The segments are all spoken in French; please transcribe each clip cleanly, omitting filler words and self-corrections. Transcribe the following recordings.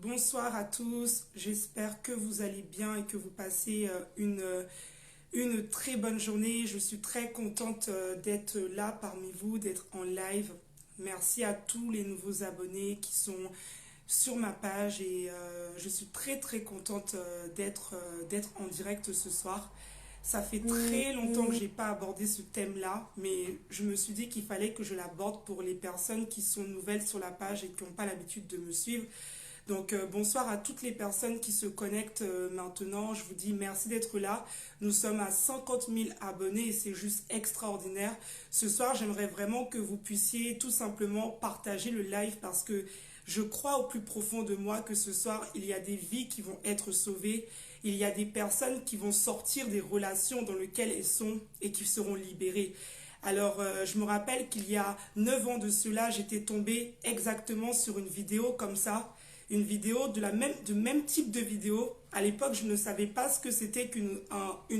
Bonsoir à tous, j'espère que vous allez bien et que vous passez une très bonne journée. Je suis très contente d'être là parmi vous, d'être en live. Merci à tous les nouveaux abonnés qui sont sur ma page et je suis très contente d'être en direct ce soir. Ça fait très longtemps que j'ai pas abordé ce thème-là, mais je me suis dit qu'il fallait que je l'aborde pour les personnes qui sont nouvelles sur la page et qui n'ont pas l'habitude de me suivre. Donc bonsoir à toutes les personnes qui se connectent maintenant. Je vous dis merci d'être là. Nous sommes à 50 000 abonnés et c'est juste extraordinaire. Ce soir, j'aimerais vraiment que vous puissiez tout simplement partager le live parce que je crois au plus profond de moi que ce soir, il y a des vies qui vont être sauvées. Il y a des personnes qui vont sortir des relations dans lesquelles elles sont et qui seront libérées. Alors, je me rappelle qu'il y a 9 ans de cela, j'étais tombée exactement sur une vidéo comme ça, une vidéo du même type de vidéo. À l'époque, je ne savais pas ce que c'était qu'une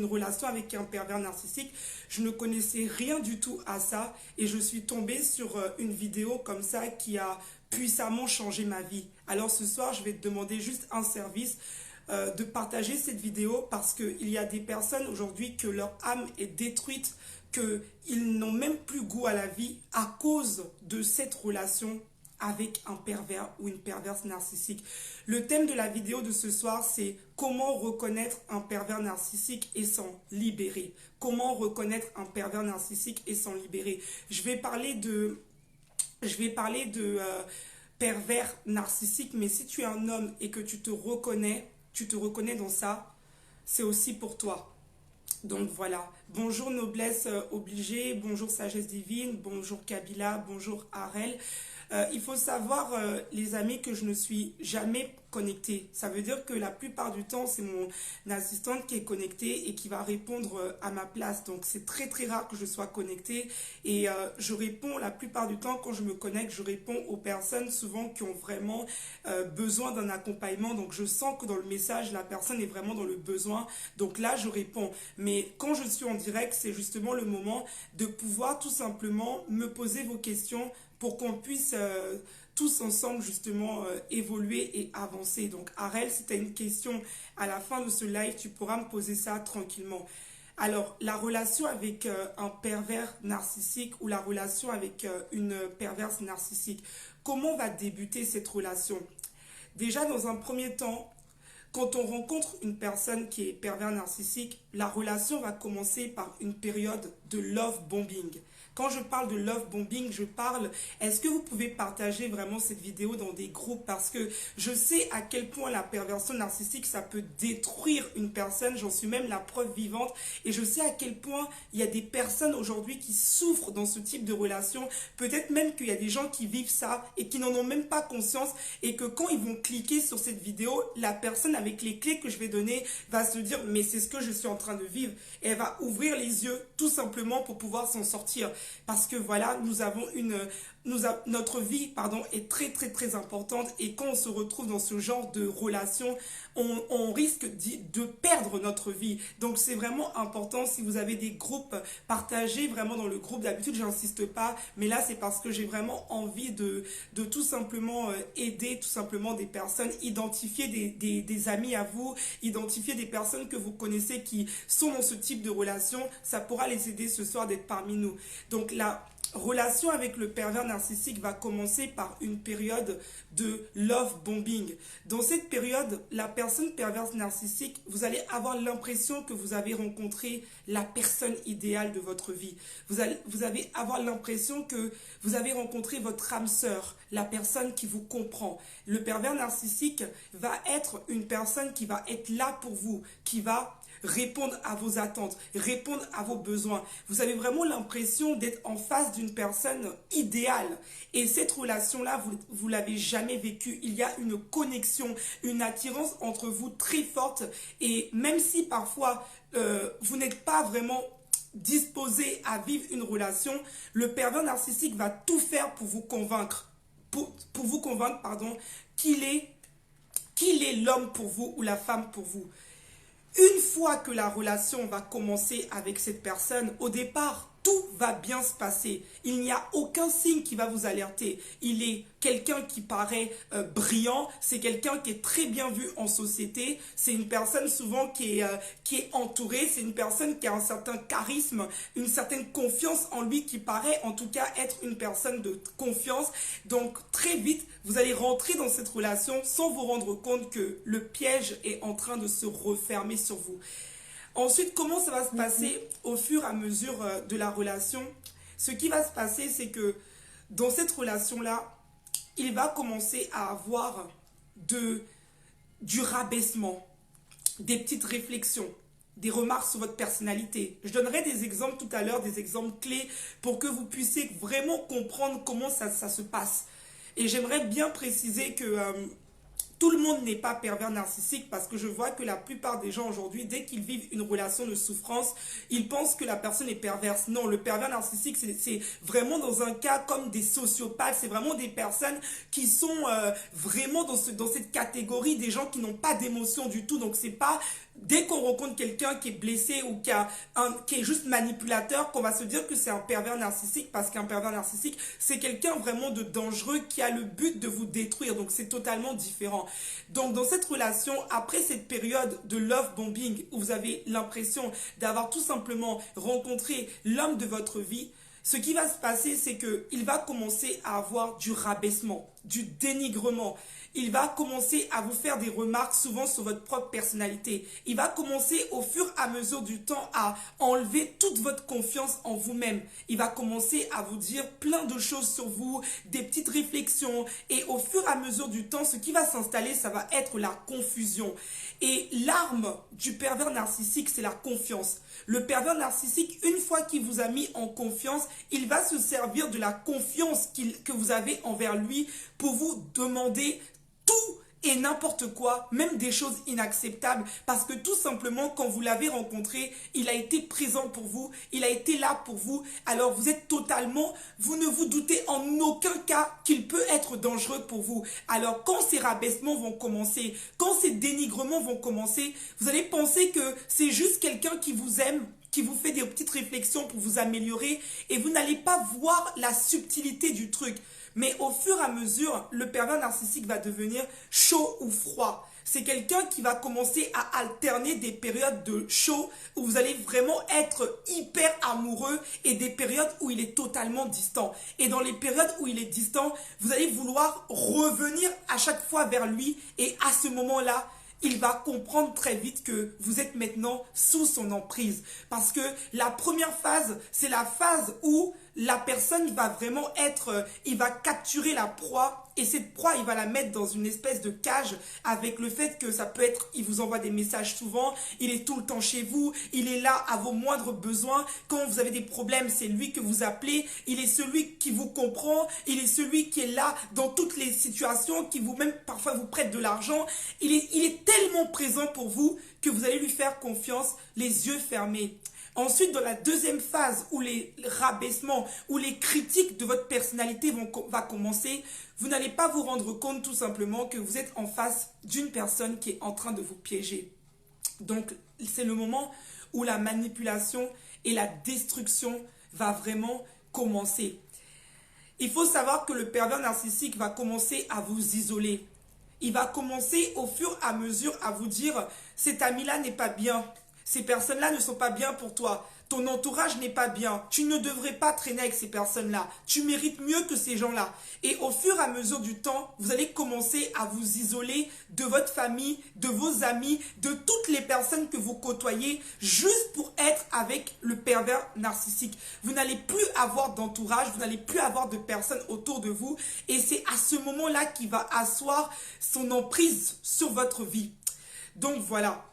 relation avec un pervers narcissique. Je ne connaissais rien du tout à ça et je suis tombée sur une vidéo comme ça qui a puissamment changé ma vie. Alors ce soir, je vais te demander juste un service. De partager cette vidéo parce qu'il y a des personnes aujourd'hui que leur âme est détruite, qu'ils n'ont même plus goût à la vie à cause de cette relation avec un pervers ou une perverse narcissique. Le thème de la vidéo de ce soir, c'est comment reconnaître un pervers narcissique et s'en libérer. Comment reconnaître un pervers narcissique et s'en libérer. Je vais parler de pervers narcissique, mais si tu es un homme et que tu te reconnais dans ça, c'est aussi pour toi. Donc voilà, bonjour noblesse obligée, bonjour sagesse divine, bonjour Kabila, bonjour Harel. Il faut savoir, les amis, que je ne suis jamais connectée. Ça veut dire que la plupart du temps, c'est mon assistante qui est connectée et qui va répondre à ma place. Donc c'est très rare que je sois connectée. Et je réponds la plupart du temps, quand je me connecte, je réponds aux personnes souvent qui ont vraiment besoin d'un accompagnement. Donc je sens que dans le message, la personne est vraiment dans le besoin. Donc là, je réponds. Mais quand je suis en direct, c'est justement le moment de pouvoir tout simplement me poser vos questions pour qu'on puisse tous ensemble justement évoluer et avancer. Donc Arel, si tu as une question à la fin de ce live, tu pourras me poser ça tranquillement. Alors, la relation avec un pervers narcissique ou la relation avec une perverse narcissique, comment va débuter cette relation? Déjà, dans un premier temps, quand on rencontre une personne qui est pervers narcissique, la relation va commencer par une période de love bombing. Quand je parle de love bombing, est-ce que vous pouvez partager vraiment cette vidéo dans des groupes? Parce que je sais à quel point la perversion narcissique, ça peut détruire une personne. J'en suis même la preuve vivante. Et je sais à quel point il y a des personnes aujourd'hui qui souffrent dans ce type de relation. Peut-être même qu'il y a des gens qui vivent ça et qui n'en ont même pas conscience. Et que quand ils vont cliquer sur cette vidéo, la personne avec les clés que je vais donner va se dire mais c'est ce que je suis en train de vivre. Et elle va ouvrir les yeux tout simplement pour pouvoir s'en sortir. Parce que voilà, notre vie, est très importante et quand on se retrouve dans ce genre de relation, on risque de perdre notre vie. Donc c'est vraiment important. Si vous avez des groupes, partagez vraiment dans le groupe. D'habitude, j'insiste pas, mais là c'est parce que j'ai vraiment envie de tout simplement aider tout simplement des personnes, identifier des amis à vous, identifier des personnes que vous connaissez qui sont dans ce type de relation. Ça pourra les aider ce soir d'être parmi nous. Donc la relation avec le pervers narcissique va commencer par une période de love bombing. Dans cette période, la personne perverse narcissique, vous allez avoir l'impression que vous avez rencontré la personne idéale de votre vie. Vous allez avoir l'impression que vous avez rencontré votre âme sœur, la personne qui vous comprend. Le pervers narcissique va être une personne qui va être là pour vous, qui va répondre à vos attentes, répondre à vos besoins. Vous avez vraiment l'impression d'être en face d'une personne idéale. Et cette relation-là, vous l'avez jamais vécue. Il y a une connexion, une attirance entre vous très forte. Et même si parfois, vous n'êtes pas vraiment disposé à vivre une relation, le pervers narcissique va tout faire pour vous convaincre. Pour vous convaincre, qu'il est l'homme pour vous ou la femme pour vous. Une fois que la relation va commencer avec cette personne, au départ, tout va bien se passer. Il n'y a aucun signe qui va vous alerter. Il est quelqu'un qui paraît brillant, c'est quelqu'un qui est très bien vu en société, c'est une personne souvent qui est entourée, c'est une personne qui a un certain charisme, une certaine confiance en lui, qui paraît en tout cas être une personne de confiance. Donc très vite, vous allez rentrer dans cette relation sans vous rendre compte que le piège est en train de se refermer sur vous. Ensuite, comment ça va se passer au fur et à mesure de la relation? Ce qui va se passer, c'est que dans cette relation-là, il va commencer à avoir du rabaissement, des petites réflexions, des remarques sur votre personnalité. Je donnerai des exemples tout à l'heure, des exemples clés pour que vous puissiez vraiment comprendre comment ça se passe. Et j'aimerais bien préciser que tout le monde n'est pas pervers narcissique, parce que je vois que la plupart des gens aujourd'hui, dès qu'ils vivent une relation de souffrance, ils pensent que la personne est perverse. Non, le pervers narcissique, c'est vraiment dans un cas comme des sociopathes. C'est vraiment des personnes qui sont vraiment dans cette catégorie des gens qui n'ont pas d'émotion du tout. Donc c'est pas dès qu'on rencontre quelqu'un qui est blessé ou qui est juste manipulateur qu'on va se dire que c'est un pervers narcissique, parce qu'un pervers narcissique, c'est quelqu'un vraiment de dangereux qui a le but de vous détruire. Donc c'est totalement différent. Donc dans cette relation, après cette période de love bombing où vous avez l'impression d'avoir tout simplement rencontré l'homme de votre vie, ce qui va se passer, c'est qu'il va commencer à avoir du rabaissement, du dénigrement. Il va commencer à vous faire des remarques souvent sur votre propre personnalité. Il va commencer au fur et à mesure du temps à enlever toute votre confiance en vous-même. Il va commencer à vous dire plein de choses sur vous, des petites réflexions. Et au fur et à mesure du temps, ce qui va s'installer, ça va être la confusion. Et l'arme du pervers narcissique, c'est la confiance. Le pervers narcissique, une fois qu'il vous a mis en confiance, il va se servir de la confiance que vous avez envers lui pour vous demander tout et n'importe quoi, même des choses inacceptables, parce que tout simplement, quand vous l'avez rencontré, il a été présent pour vous, il a été là pour vous, alors vous êtes totalement, vous ne vous doutez en aucun cas qu'il peut être dangereux pour vous. Alors quand ces rabaissements vont commencer, quand ces dénigrements vont commencer, vous allez penser que c'est juste quelqu'un qui vous aime, qui vous fait des petites réflexions pour vous améliorer, et vous n'allez pas voir la subtilité du truc. Mais au fur et à mesure, le pervers narcissique va devenir chaud ou froid. C'est quelqu'un qui va commencer à alterner des périodes de chaud où vous allez vraiment être hyper amoureux et des périodes où il est totalement distant. Et dans les périodes où il est distant, vous allez vouloir revenir à chaque fois vers lui, et à ce moment-là, il va comprendre très vite que vous êtes maintenant sous son emprise. Parce que la première phase, c'est la phase où la personne va vraiment il va capturer la proie, et cette proie, il va la mettre dans une espèce de cage, avec le fait que ça peut être, il vous envoie des messages souvent, il est tout le temps chez vous, il est là à vos moindres besoins, quand vous avez des problèmes, c'est lui que vous appelez, il est celui qui vous comprend, il est celui qui est là dans toutes les situations, qui même parfois vous prête de l'argent, il est tellement présent pour vous que vous allez lui faire confiance, les yeux fermés. Ensuite, dans la deuxième phase où les rabaissements, où les critiques de votre personnalité vont commencer, vous n'allez pas vous rendre compte tout simplement que vous êtes en face d'une personne qui est en train de vous piéger. Donc, c'est le moment où la manipulation et la destruction va vraiment commencer. Il faut savoir que le pervers narcissique va commencer à vous isoler. Il va commencer au fur et à mesure à vous dire « cet ami-là n'est pas bien ». Ces personnes-là ne sont pas bien pour toi. Ton entourage n'est pas bien. Tu ne devrais pas traîner avec ces personnes-là. Tu mérites mieux que ces gens-là. Et au fur et à mesure du temps, vous allez commencer à vous isoler de votre famille, de vos amis, de toutes les personnes que vous côtoyez, juste pour être avec le pervers narcissique. Vous n'allez plus avoir d'entourage, vous n'allez plus avoir de personnes autour de vous. Et c'est à ce moment-là qu'il va asseoir son emprise sur votre vie. Donc voilà.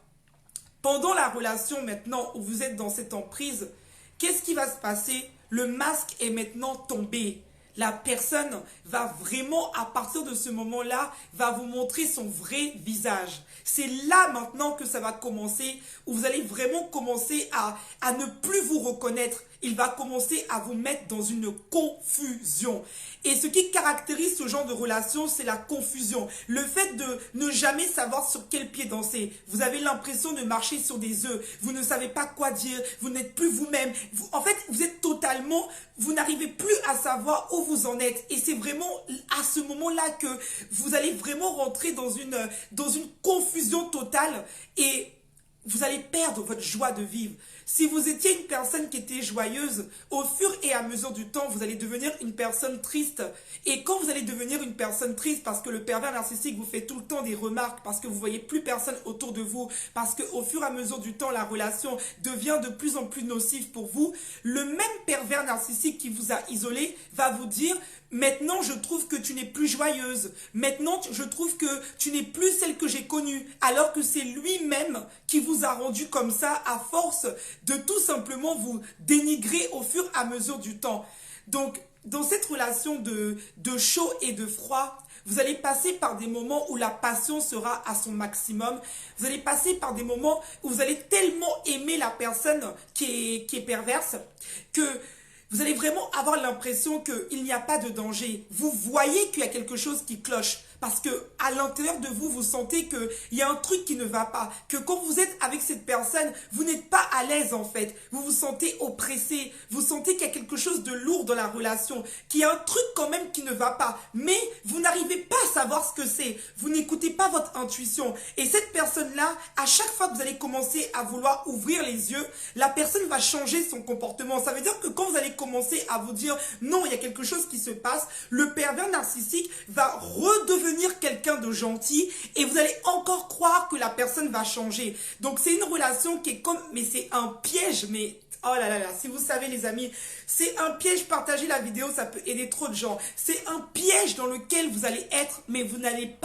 Pendant la relation maintenant où vous êtes dans cette emprise, qu'est-ce qui va se passer? Le masque est maintenant tombé. La personne va vraiment, à partir de ce moment-là, va vous montrer son vrai visage. C'est là maintenant que ça va commencer, où vous allez vraiment commencer à ne plus vous reconnaître. il va commencer à vous mettre dans une confusion. Et ce qui caractérise ce genre de relation, c'est la confusion. Le fait de ne jamais savoir sur quel pied danser. Vous avez l'impression de marcher sur des œufs. Vous ne savez pas quoi dire. Vous n'êtes plus vous-même. En fait, vous êtes totalement... Vous n'arrivez plus à savoir où vous en êtes. Et c'est vraiment à ce moment-là que vous allez vraiment rentrer dans une confusion totale. Et vous allez perdre votre joie de vivre. Si vous étiez une personne qui était joyeuse, au fur et à mesure du temps, vous allez devenir une personne triste. Et quand vous allez devenir une personne triste, parce que le pervers narcissique vous fait tout le temps des remarques, parce que vous voyez plus personne autour de vous, parce qu'au fur et à mesure du temps, la relation devient de plus en plus nocive pour vous, le même pervers narcissique qui vous a isolé va vous dire: maintenant, je trouve que tu n'es plus joyeuse. Maintenant, je trouve que tu n'es plus celle que j'ai connue. Alors que c'est lui-même qui vous a rendu comme ça à force de tout simplement vous dénigrer au fur et à mesure du temps. Donc, dans cette relation de chaud et de froid, vous allez passer par des moments où la passion sera à son maximum. Vous allez passer par des moments où vous allez tellement aimer la personne qui est perverse que... vous allez vraiment avoir l'impression qu'il n'y a pas de danger. Vous voyez qu'il y a quelque chose qui cloche. Parce qu'à l'intérieur de vous, vous sentez qu'il y a un truc qui ne va pas. Que quand vous êtes avec cette personne, vous n'êtes pas à l'aise en fait. Vous vous sentez oppressé. Vous sentez qu'il y a quelque chose de lourd dans la relation. Qu'il y a un truc quand même qui ne va pas. Mais vous n'arrivez pas à savoir ce que c'est. Vous n'écoutez pas votre intuition. Et cette personne-là, à chaque fois que vous allez commencer à vouloir ouvrir les yeux, la personne va changer son comportement. Ça veut dire que quand vous allez commencer à vous dire non, il y a quelque chose qui se passe, le pervers narcissique va redevenir quelqu'un de gentil et vous allez encore croire que la personne va changer. Donc c'est une relation qui est comme, mais c'est un piège, mais oh là là là, si vous savez les amis, c'est un piège. Partagez la vidéo, ça peut aider trop de gens. C'est un piège dans lequel vous allez être, mais vous n'allez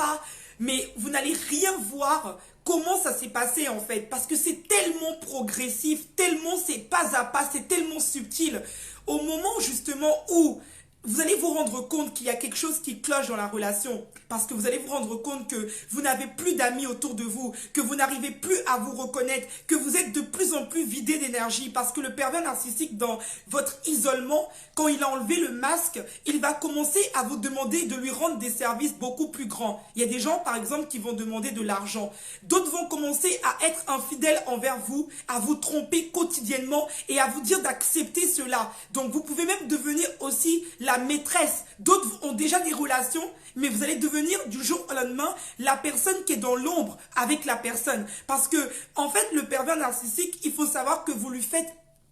rien voir comment ça s'est passé en fait, parce que c'est tellement progressif, tellement c'est pas à pas, c'est tellement subtil. Au moment justement où vous allez vous rendre compte qu'il y a quelque chose qui cloche dans la relation, parce que vous allez vous rendre compte que vous n'avez plus d'amis autour de vous, que vous n'arrivez plus à vous reconnaître, que vous êtes de plus en plus vidé d'énergie, parce que le pervers narcissique, dans votre isolement, quand il a enlevé le masque, il va commencer à vous demander de lui rendre des services beaucoup plus grands. Il y a des gens, par exemple, qui vont demander de l'argent. D'autres vont commencer à être infidèles envers vous, à vous tromper quotidiennement et à vous dire d'accepter cela. Donc, vous pouvez même devenir aussi la maîtresse. D'autres ont déjà des relations, mais vous allez devenir du jour au lendemain la personne qui est dans l'ombre avec la personne. Parce que, en fait, le pervers narcissique, il faut savoir que vous lui faites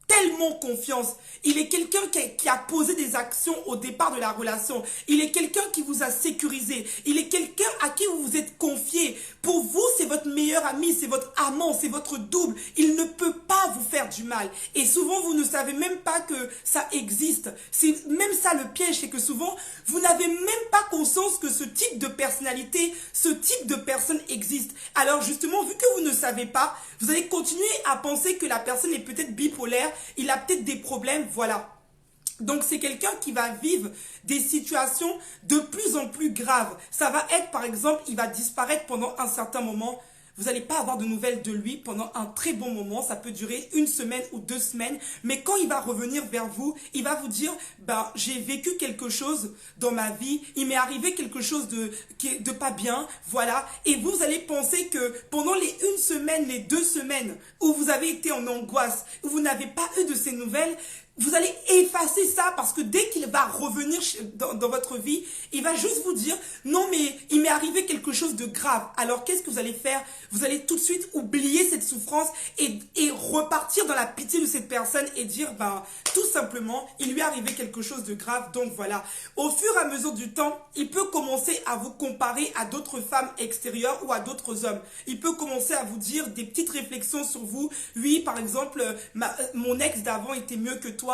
tellement confiance. Il est quelqu'un qui a posé des actions au départ de la relation. Il est quelqu'un qui vous a sécurisé. Il est quelqu'un à qui vous vous êtes confié. Pour vous, c'est votre meilleur ami, c'est votre amant, c'est votre double. Il ne peut pas vous faire du mal. Et souvent, vous ne savez même pas que ça existe. C'est même ça le piège, c'est que souvent, vous n'avez même pas conscience que ce type de personnalité, ce type de personne existe. Alors justement, vu que vous ne savez pas, vous allez continuer à penser que la personne est peut-être bipolaire, il a peut-être des problèmes, voilà. Donc c'est quelqu'un qui va vivre des situations de plus en plus graves. Ça va être par exemple, il va disparaître pendant un certain moment. Vous n'allez pas avoir de nouvelles de lui pendant un très bon moment. Ça peut durer 1 semaine ou 2 semaines. Mais quand il va revenir vers vous, il va vous dire, ben, j'ai vécu quelque chose dans ma vie. Il m'est arrivé quelque chose de pas bien. Voilà. Et vous allez penser que pendant les 1 semaine, les 2 semaines où vous avez été en angoisse, où vous n'avez pas eu de ces nouvelles, vous allez effacer ça parce que dès qu'il va revenir dans votre vie, il va juste vous dire « Non, mais il m'est arrivé quelque chose de grave. » Alors, qu'est-ce que vous allez faire? Vous allez tout de suite oublier cette souffrance et repartir dans la pitié de cette personne et dire « Ben, tout simplement, il lui est arrivé quelque chose de grave. » Donc, voilà. Au fur et à mesure du temps, il peut commencer à vous comparer à d'autres femmes extérieures ou à d'autres hommes. Il peut commencer à vous dire des petites réflexions sur vous. Oui, par exemple, mon ex d'avant était mieux que toi.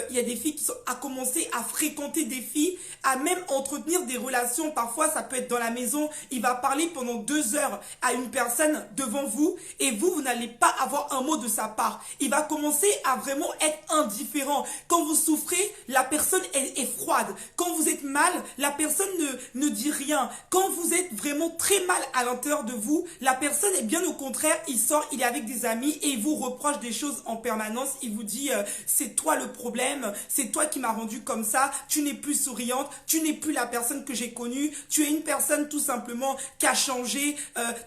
Il y a des filles qui sont à commencer à fréquenter des filles, à même entretenir des relations. Parfois, ça peut être dans la maison. Il va parler pendant 2 heures à une personne devant vous et vous n'allez pas avoir un mot de sa part. Il va commencer à vraiment être indifférent. Quand vous souffrez, la personne est froide. Quand vous êtes mal, la personne ne dit rien. Quand vous êtes vraiment très mal à l'intérieur de vous, la personne est bien au contraire. Il sort, il est avec des amis et il vous reproche des choses en permanence. Il vous dit, c'est toi toi le problème, c'est toi qui m'as rendu comme ça, tu n'es plus souriante, tu n'es plus la personne que j'ai connue, tu es une personne tout simplement qui a changé,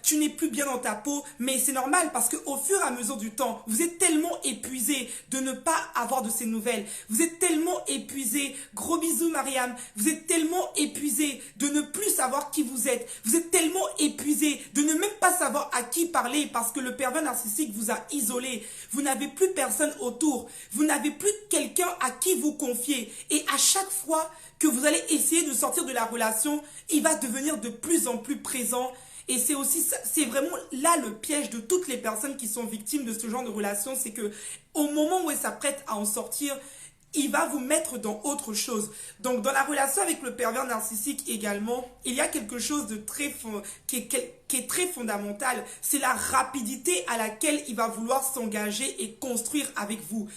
tu n'es plus bien dans ta peau, mais c'est normal parce qu'au fur et à mesure du temps, vous êtes tellement épuisé de ne pas avoir de ces nouvelles, vous êtes tellement épuisé, gros bisous Mariam, vous êtes tellement épuisé de ne plus savoir qui vous êtes tellement épuisé de ne même pas savoir à qui parler parce que le pervers narcissique vous a isolé, vous n'avez plus personne autour, vous n'avez plus quelqu'un à qui vous confier et à chaque fois que vous allez essayer de sortir de la relation, il va devenir de plus en plus présent. Et c'est aussi ça, c'est vraiment là le piège de toutes les personnes qui sont victimes de ce genre de relation, c'est que au moment où elle s'apprête à en sortir, il va vous mettre dans autre chose. Donc dans la relation avec le pervers narcissique également, il y a quelque chose de qui est très fondamental, c'est la rapidité à laquelle il va vouloir s'engager et construire avec vous.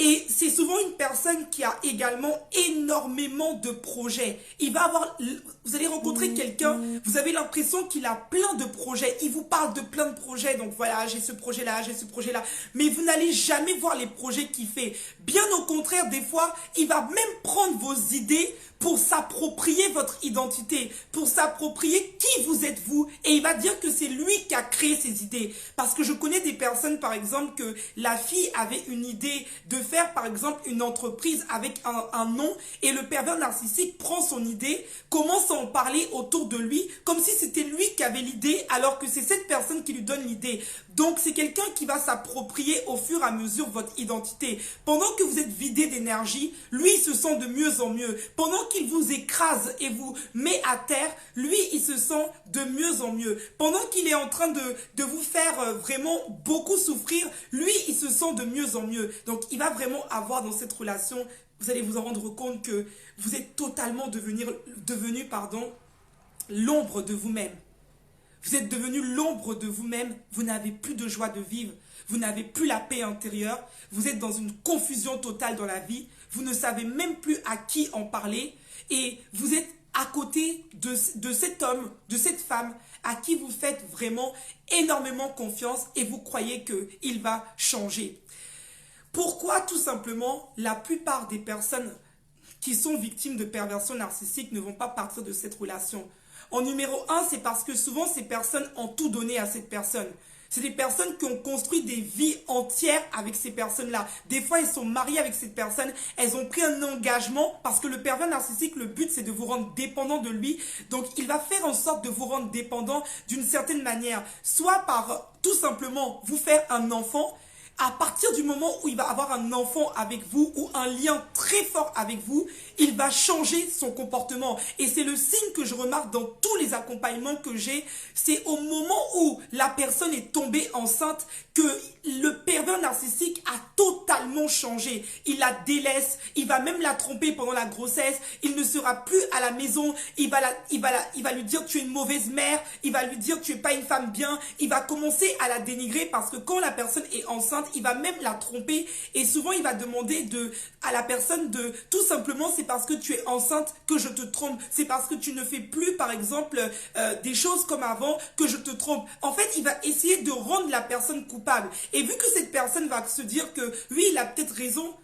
Et c'est souvent une personne qui a également énormément de projets. Il va avoir, vous allez rencontrer quelqu'un, vous avez l'impression qu'il a plein de projets. Il vous parle de plein de projets. Donc voilà, j'ai ce projet-là, j'ai ce projet-là. Mais vous n'allez jamais voir les projets qu'il fait. Bien au contraire, des fois, il va même prendre vos idées pour s'approprier votre identité, pour s'approprier qui vous êtes vous. Et il va dire que c'est lui qui a créé ces idées. Parce que je connais des personnes, par exemple, que la fille avait une idée de faire, par exemple, une entreprise avec un nom, et le pervers narcissique prend son idée, commence à en parler autour de lui, comme si c'était lui qui avait l'idée, alors que c'est cette personne qui lui donne l'idée. Donc, c'est quelqu'un qui va s'approprier au fur et à mesure votre identité. Pendant que vous êtes vidé d'énergie, lui, il se sent de mieux en mieux. Pendant qu'il vous écrase et vous met à terre, lui, il se sent de mieux en mieux. Pendant qu'il est en train de vous faire vraiment beaucoup souffrir, lui, il se sent de mieux en mieux. Donc, il va vraiment avoir dans cette relation, vous allez vous en rendre compte que vous êtes totalement devenu l'ombre de vous-même. Vous êtes devenu l'ombre de vous-même, vous n'avez plus de joie de vivre, vous n'avez plus la paix intérieure, vous êtes dans une confusion totale dans la vie, vous ne savez même plus à qui en parler et vous êtes à côté de cet homme, de cette femme à qui vous faites vraiment énormément confiance et vous croyez qu'il va changer. Pourquoi tout simplement la plupart des personnes qui sont victimes de perversion narcissique ne vont pas partir de cette relation? En numéro 1, c'est parce que souvent ces personnes ont tout donné à cette personne. C'est des personnes qui ont construit des vies entières avec ces personnes-là. Des fois, elles sont mariées avec cette personne. Elles ont pris un engagement parce que le pervers narcissique, le but, c'est de vous rendre dépendant de lui. Donc, il va faire en sorte de vous rendre dépendant d'une certaine manière. Soit par tout simplement vous faire un enfant. À partir du moment où il va avoir un enfant avec vous ou un lien très fort avec vous, il va changer son comportement. Et c'est le signe que je remarque dans tous les accompagnements que j'ai. C'est au moment où la personne est tombée enceinte que le pervers narcissique a totalement changé. Il la délaisse, il va même la tromper pendant la grossesse, il ne sera plus à la maison, il va lui dire tu es une mauvaise mère, il va lui dire tu es pas une femme bien, il va commencer à la dénigrer parce que quand la personne est enceinte, il va même la tromper et souvent il va demander à la personne de tout simplement c'est parce que tu es enceinte que je te trompe, c'est parce que tu ne fais plus par exemple des choses comme avant que je te trompe. En fait, il va essayer de rendre la personne coupable. Et vu que cette personne va se dire que oui, il a peut-être raison,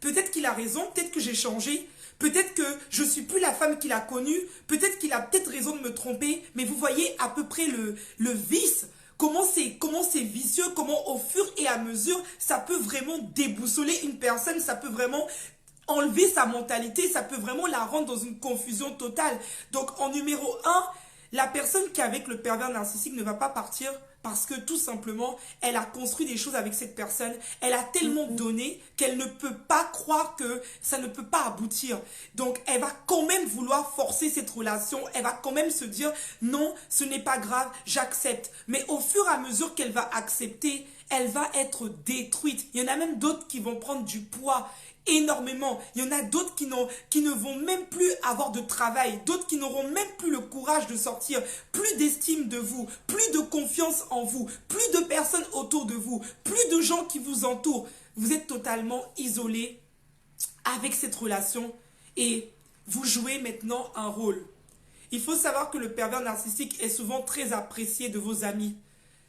peut-être qu'il a raison, peut-être que j'ai changé, peut-être que je suis plus la femme qu'il a connue, peut-être qu'il a peut-être raison de me tromper, mais vous voyez à peu près le vice, comment c'est vicieux, comment au fur et à mesure, ça peut vraiment déboussoler une personne, ça peut vraiment enlever sa mentalité, ça peut vraiment la rendre dans une confusion totale. Donc en numéro 1, la personne qui est avec le pervers narcissique ne va pas partir parce que tout simplement, elle a construit des choses avec cette personne. Elle a tellement donné qu'elle ne peut pas croire que ça ne peut pas aboutir. Donc, elle va quand même vouloir forcer cette relation. Elle va quand même se dire, non, ce n'est pas grave, j'accepte. Mais au fur et à mesure qu'elle va accepter, elle va être détruite. Il y en a même d'autres qui vont prendre du poids. Énormément. Il y en a d'autres qui ne vont même plus avoir de travail, d'autres qui n'auront même plus le courage de sortir, plus d'estime de vous, plus de confiance en vous, plus de personnes autour de vous, plus de gens qui vous entourent. Vous êtes totalement isolé avec cette relation et vous jouez maintenant un rôle. Il faut savoir que le pervers narcissique est souvent très apprécié de vos amis.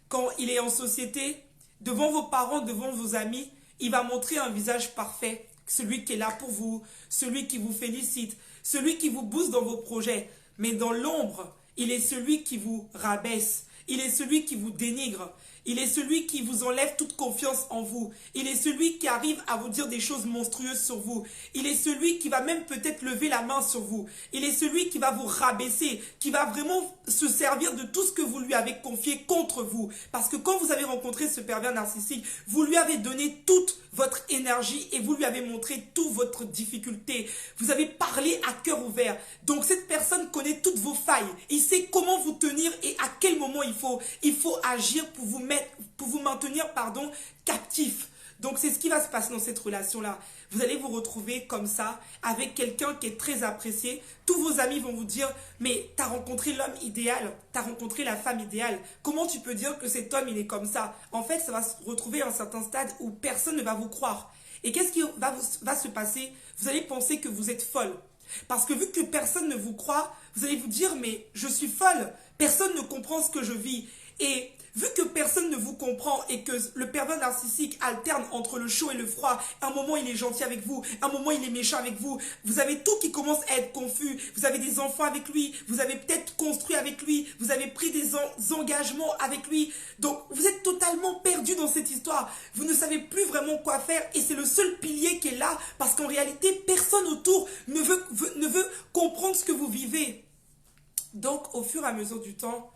Quand il est en société, devant vos parents, devant vos amis, il va montrer un visage parfait, celui qui est là pour vous, celui qui vous félicite, celui qui vous booste dans vos projets. Mais dans l'ombre, il est celui qui vous rabaisse, il est celui qui vous dénigre, il est celui qui vous enlève toute confiance en vous. Il est celui qui arrive à vous dire des choses monstrueuses sur vous. Il est celui qui va même peut-être lever la main sur vous. Il est celui qui va vous rabaisser, qui va vraiment se servir de tout ce que vous lui avez confié contre vous. Parce que quand vous avez rencontré ce pervers narcissique, vous lui avez donné toute votre énergie et vous lui avez montré toute votre difficulté. Vous avez parlé à cœur ouvert. Donc cette personne connaît toutes vos failles. Il sait comment vous tenir et à quel moment il faut agir pour vous maintenir captif. Donc c'est ce qui va se passer dans cette relation-là. Vous allez vous retrouver comme ça, avec quelqu'un qui est très apprécié. Tous vos amis vont vous dire, mais tu as rencontré l'homme idéal, tu as rencontré la femme idéale. Comment tu peux dire que cet homme, il est comme ça? En fait, ça va se retrouver à un certain stade où personne ne va vous croire. Et qu'est-ce qui va se passer? Vous allez penser que vous êtes folle. Parce que vu que personne ne vous croit, vous allez vous dire, mais je suis folle. Personne ne comprend ce que je vis. Et vu que personne ne vous comprend et que le pervers narcissique alterne entre le chaud et le froid, un moment il est gentil avec vous, un moment il est méchant avec vous, vous avez tout qui commence à être confus, vous avez des enfants avec lui, vous avez peut-être construit avec lui, vous avez pris des engagements avec lui, donc vous êtes totalement perdu dans cette histoire, vous ne savez plus vraiment quoi faire et c'est le seul pilier qui est là parce qu'en réalité personne autour ne veut comprendre ce que vous vivez. Donc au fur et à mesure du temps,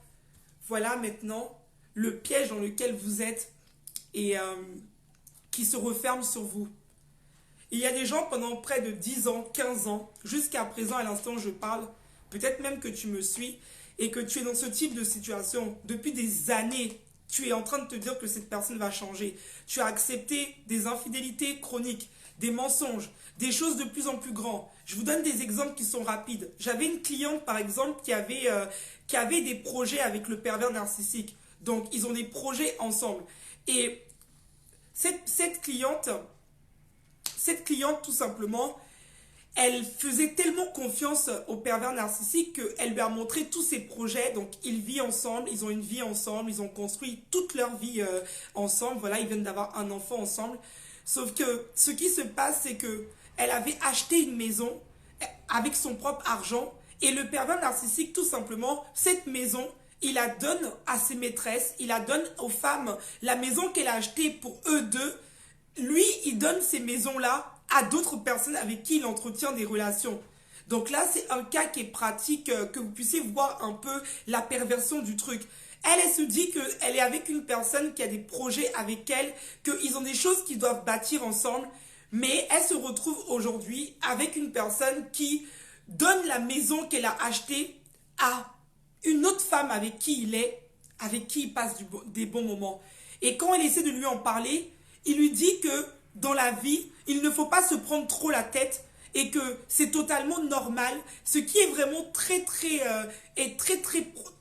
voilà maintenant le piège dans lequel vous êtes et qui se referme sur vous. Il y a des gens pendant près de 10 ans, 15 ans, jusqu'à présent, à l'instant où je parle, peut-être même que tu me suis et que tu es dans ce type de situation depuis des années. Tu es en train de te dire que cette personne va changer. Tu as accepté des infidélités chroniques, des mensonges, des choses de plus en plus grandes. Je vous donne des exemples qui sont rapides. J'avais une cliente, par exemple, qui avait des projets avec le pervers narcissique. Donc, ils ont des projets ensemble. Et cette cliente, tout simplement, elle faisait tellement confiance au pervers narcissique qu'elle lui a montré tous ses projets. Donc, ils vivent ensemble, ils ont une vie ensemble, ils ont construit toute leur vie ensemble. Voilà, ils viennent d'avoir un enfant ensemble. Sauf que ce qui se passe, c'est qu'elle avait acheté une maison avec son propre argent. Et le pervers narcissique, tout simplement, cette maison, il la donne à ses maîtresses, il la donne aux femmes. La maison qu'elle a achetée pour eux deux, lui, il donne ces maisons-là à d'autres personnes avec qui il entretient des relations. Donc là, c'est un cas qui est pratique, que vous puissiez voir un peu la perversion du truc. Elle se dit qu'elle est avec une personne qui a des projets avec elle, qu'ils ont des choses qu'ils doivent bâtir ensemble, mais elle se retrouve aujourd'hui avec une personne qui donne la maison qu'elle a achetée à une autre femme avec qui il est, avec qui il passe des bons moments. Et quand elle essaie de lui en parler, il lui dit que dans la vie, il ne faut pas se prendre trop la tête et que c'est totalement normal. Ce qui est vraiment très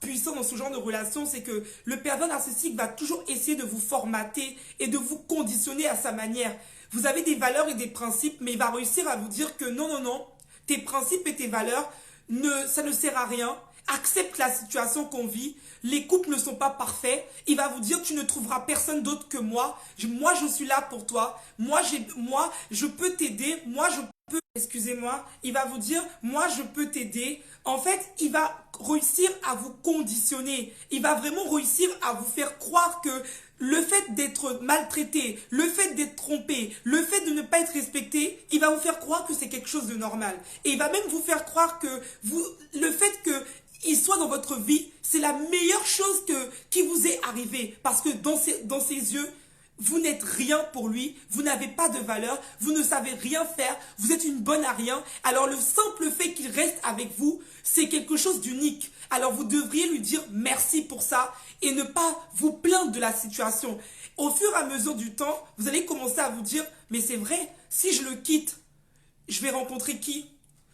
puissant dans ce genre de relation, c'est que le pervers narcissique va toujours essayer de vous formater et de vous conditionner à sa manière. Vous avez des valeurs et des principes, mais il va réussir à vous dire que non, tes principes et tes valeurs, ça ne sert à rien. Accepte la situation qu'on vit. Les couples ne sont pas parfaits. Il va vous dire, tu ne trouveras personne d'autre que moi. Moi, je suis là pour toi. Moi, je peux t'aider. Moi, je peux... Excusez-moi. Il va vous dire, moi, je peux t'aider. En fait, il va réussir à vous conditionner. Il va vraiment réussir à vous faire croire que le fait d'être maltraité, le fait d'être trompé, le fait de ne pas être respecté, il va vous faire croire que c'est quelque chose de normal. Et il va même vous faire croire que le fait qu'il soit dans votre vie, c'est la meilleure chose qui vous est arrivée. Parce que dans ses yeux, vous n'êtes rien pour lui, vous n'avez pas de valeur, vous ne savez rien faire, vous êtes une bonne à rien. Alors le simple fait qu'il reste avec vous, c'est quelque chose d'unique. Alors vous devriez lui dire merci pour ça et ne pas vous plaindre de la situation. Au fur et à mesure du temps, vous allez commencer à vous dire, mais c'est vrai, si je le quitte, je vais rencontrer qui?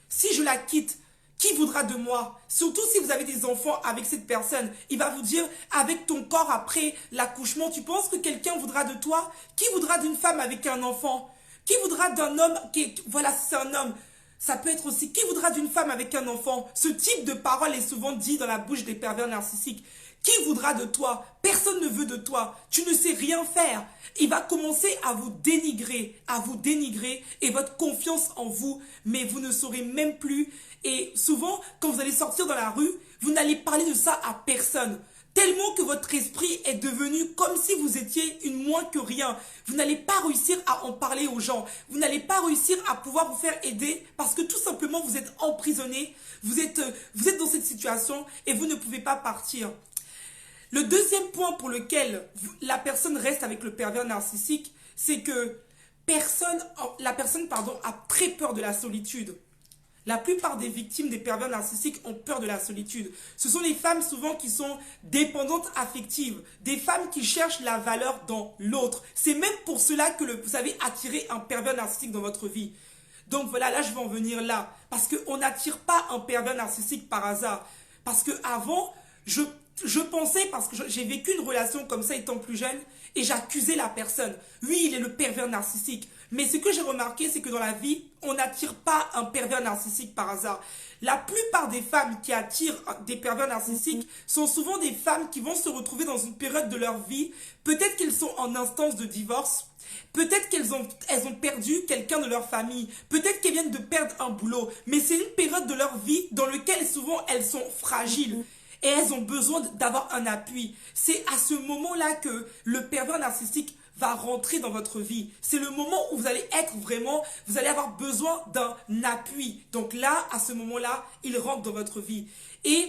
Si je la quitte, qui voudra de moi? Surtout si vous avez des enfants avec cette personne. Il va vous dire, avec ton corps après l'accouchement, tu penses que quelqu'un voudra de toi? Qui voudra d'une femme avec un enfant? Qui voudra d'un homme voilà, c'est un homme. Ça peut être aussi, qui voudra d'une femme avec un enfant? Ce type de parole est souvent dit dans la bouche des pervers narcissiques. Qui voudra de toi? Personne ne veut de toi. Tu ne sais rien faire. Il va commencer à vous dénigrer et votre confiance en vous, mais vous ne saurez même plus. Et souvent, quand vous allez sortir dans la rue, vous n'allez parler de ça à personne. Tellement que votre esprit est devenu comme si vous étiez une moins que rien. Vous n'allez pas réussir à en parler aux gens. Vous n'allez pas réussir à pouvoir vous faire aider parce que tout simplement vous êtes emprisonné. Vous êtes dans cette situation et vous ne pouvez pas partir. Le deuxième point pour lequel la personne reste avec le pervers narcissique, c'est que la personne a très peur de la solitude. La plupart des victimes des pervers narcissiques ont peur de la solitude. Ce sont les femmes souvent qui sont dépendantes affectives, des femmes qui cherchent la valeur dans l'autre. C'est même pour cela que vous avez attiré un pervers narcissique dans votre vie. Donc voilà, là je vais en venir là. Parce qu'on n'attire pas un pervers narcissique par hasard. Parce qu'avant, je pensais, parce que j'ai vécu une relation comme ça étant plus jeune, et j'accusais la personne. Oui, il est le pervers narcissique. Mais ce que j'ai remarqué, c'est que dans la vie, on n'attire pas un pervers narcissique par hasard. La plupart des femmes qui attirent des pervers narcissiques sont souvent des femmes qui vont se retrouver dans une période de leur vie. Peut-être qu'elles sont en instance de divorce. Peut-être qu'elles ont perdu quelqu'un de leur famille. Peut-être qu'elles viennent de perdre un boulot. Mais c'est une période de leur vie dans laquelle souvent elles sont fragiles. Et elles ont besoin d'avoir un appui. C'est à ce moment-là que le pervers narcissique va rentrer dans votre vie. C'est le moment où vous allez vous allez avoir besoin d'un appui. Donc là, à ce moment-là, il rentre dans votre vie. Et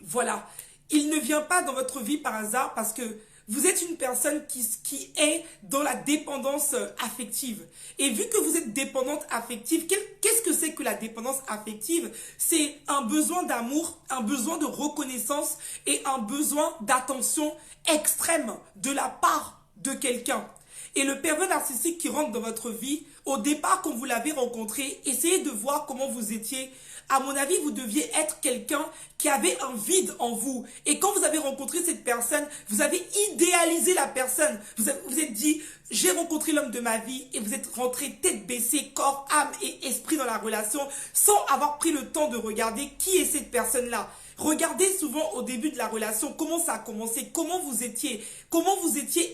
voilà, il ne vient pas dans votre vie par hasard parce que vous êtes une personne qui est dans la dépendance affective. Et vu que vous êtes dépendante affective, qu'est-ce que c'est que la dépendance affective? C'est un besoin d'amour, un besoin de reconnaissance et un besoin d'attention extrême de la part de quelqu'un. Et le pervers narcissique qui rentre dans votre vie, au départ, quand vous l'avez rencontré, essayez de voir comment vous étiez. À mon avis, vous deviez être quelqu'un qui avait un vide en vous. Et quand vous avez rencontré cette personne, vous avez idéalisé la personne. Vous êtes dit, j'ai rencontré l'homme de ma vie et vous êtes rentré tête baissée, corps, âme et esprit dans la relation sans avoir pris le temps de regarder qui est cette personne-là. Regardez souvent au début de la relation comment ça a commencé, comment vous étiez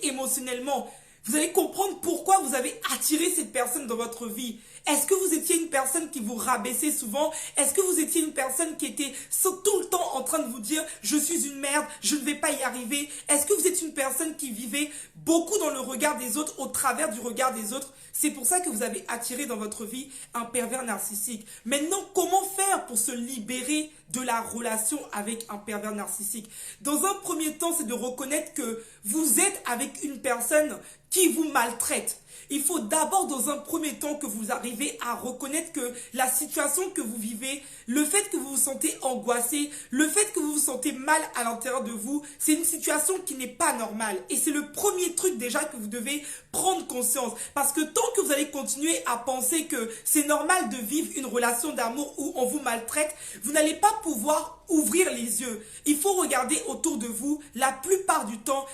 émotionnellement. Vous allez comprendre pourquoi vous avez attiré cette personne dans votre vie. Est-ce que vous étiez une personne qui vous rabaissait souvent? Est-ce que vous étiez une personne qui était tout le temps en train de vous dire « je suis une merde, je ne vais pas y arriver » Est-ce que vous êtes une personne qui vivait beaucoup dans le regard des autres, au travers du regard des autres? C'est pour ça que vous avez attiré dans votre vie un pervers narcissique. Maintenant, comment faire pour se libérer de la relation avec un pervers narcissique? Dans un premier temps, c'est de reconnaître que vous êtes avec une personne qui vous maltraite. Il faut d'abord, dans un premier temps, que vous arrivez à reconnaître que la situation que vous vivez, le fait que vous vous sentez angoissé, le fait que vous vous sentez mal à l'intérieur de vous, c'est une situation qui n'est pas normale. Et c'est le premier truc déjà que vous devez prendre conscience. Parce que tant que vous allez continuer à penser que c'est normal de vivre une relation d'amour où on vous maltraite, vous n'allez pas pouvoir ouvrir les yeux. Il faut regarder autour de vous. La plupart du temps,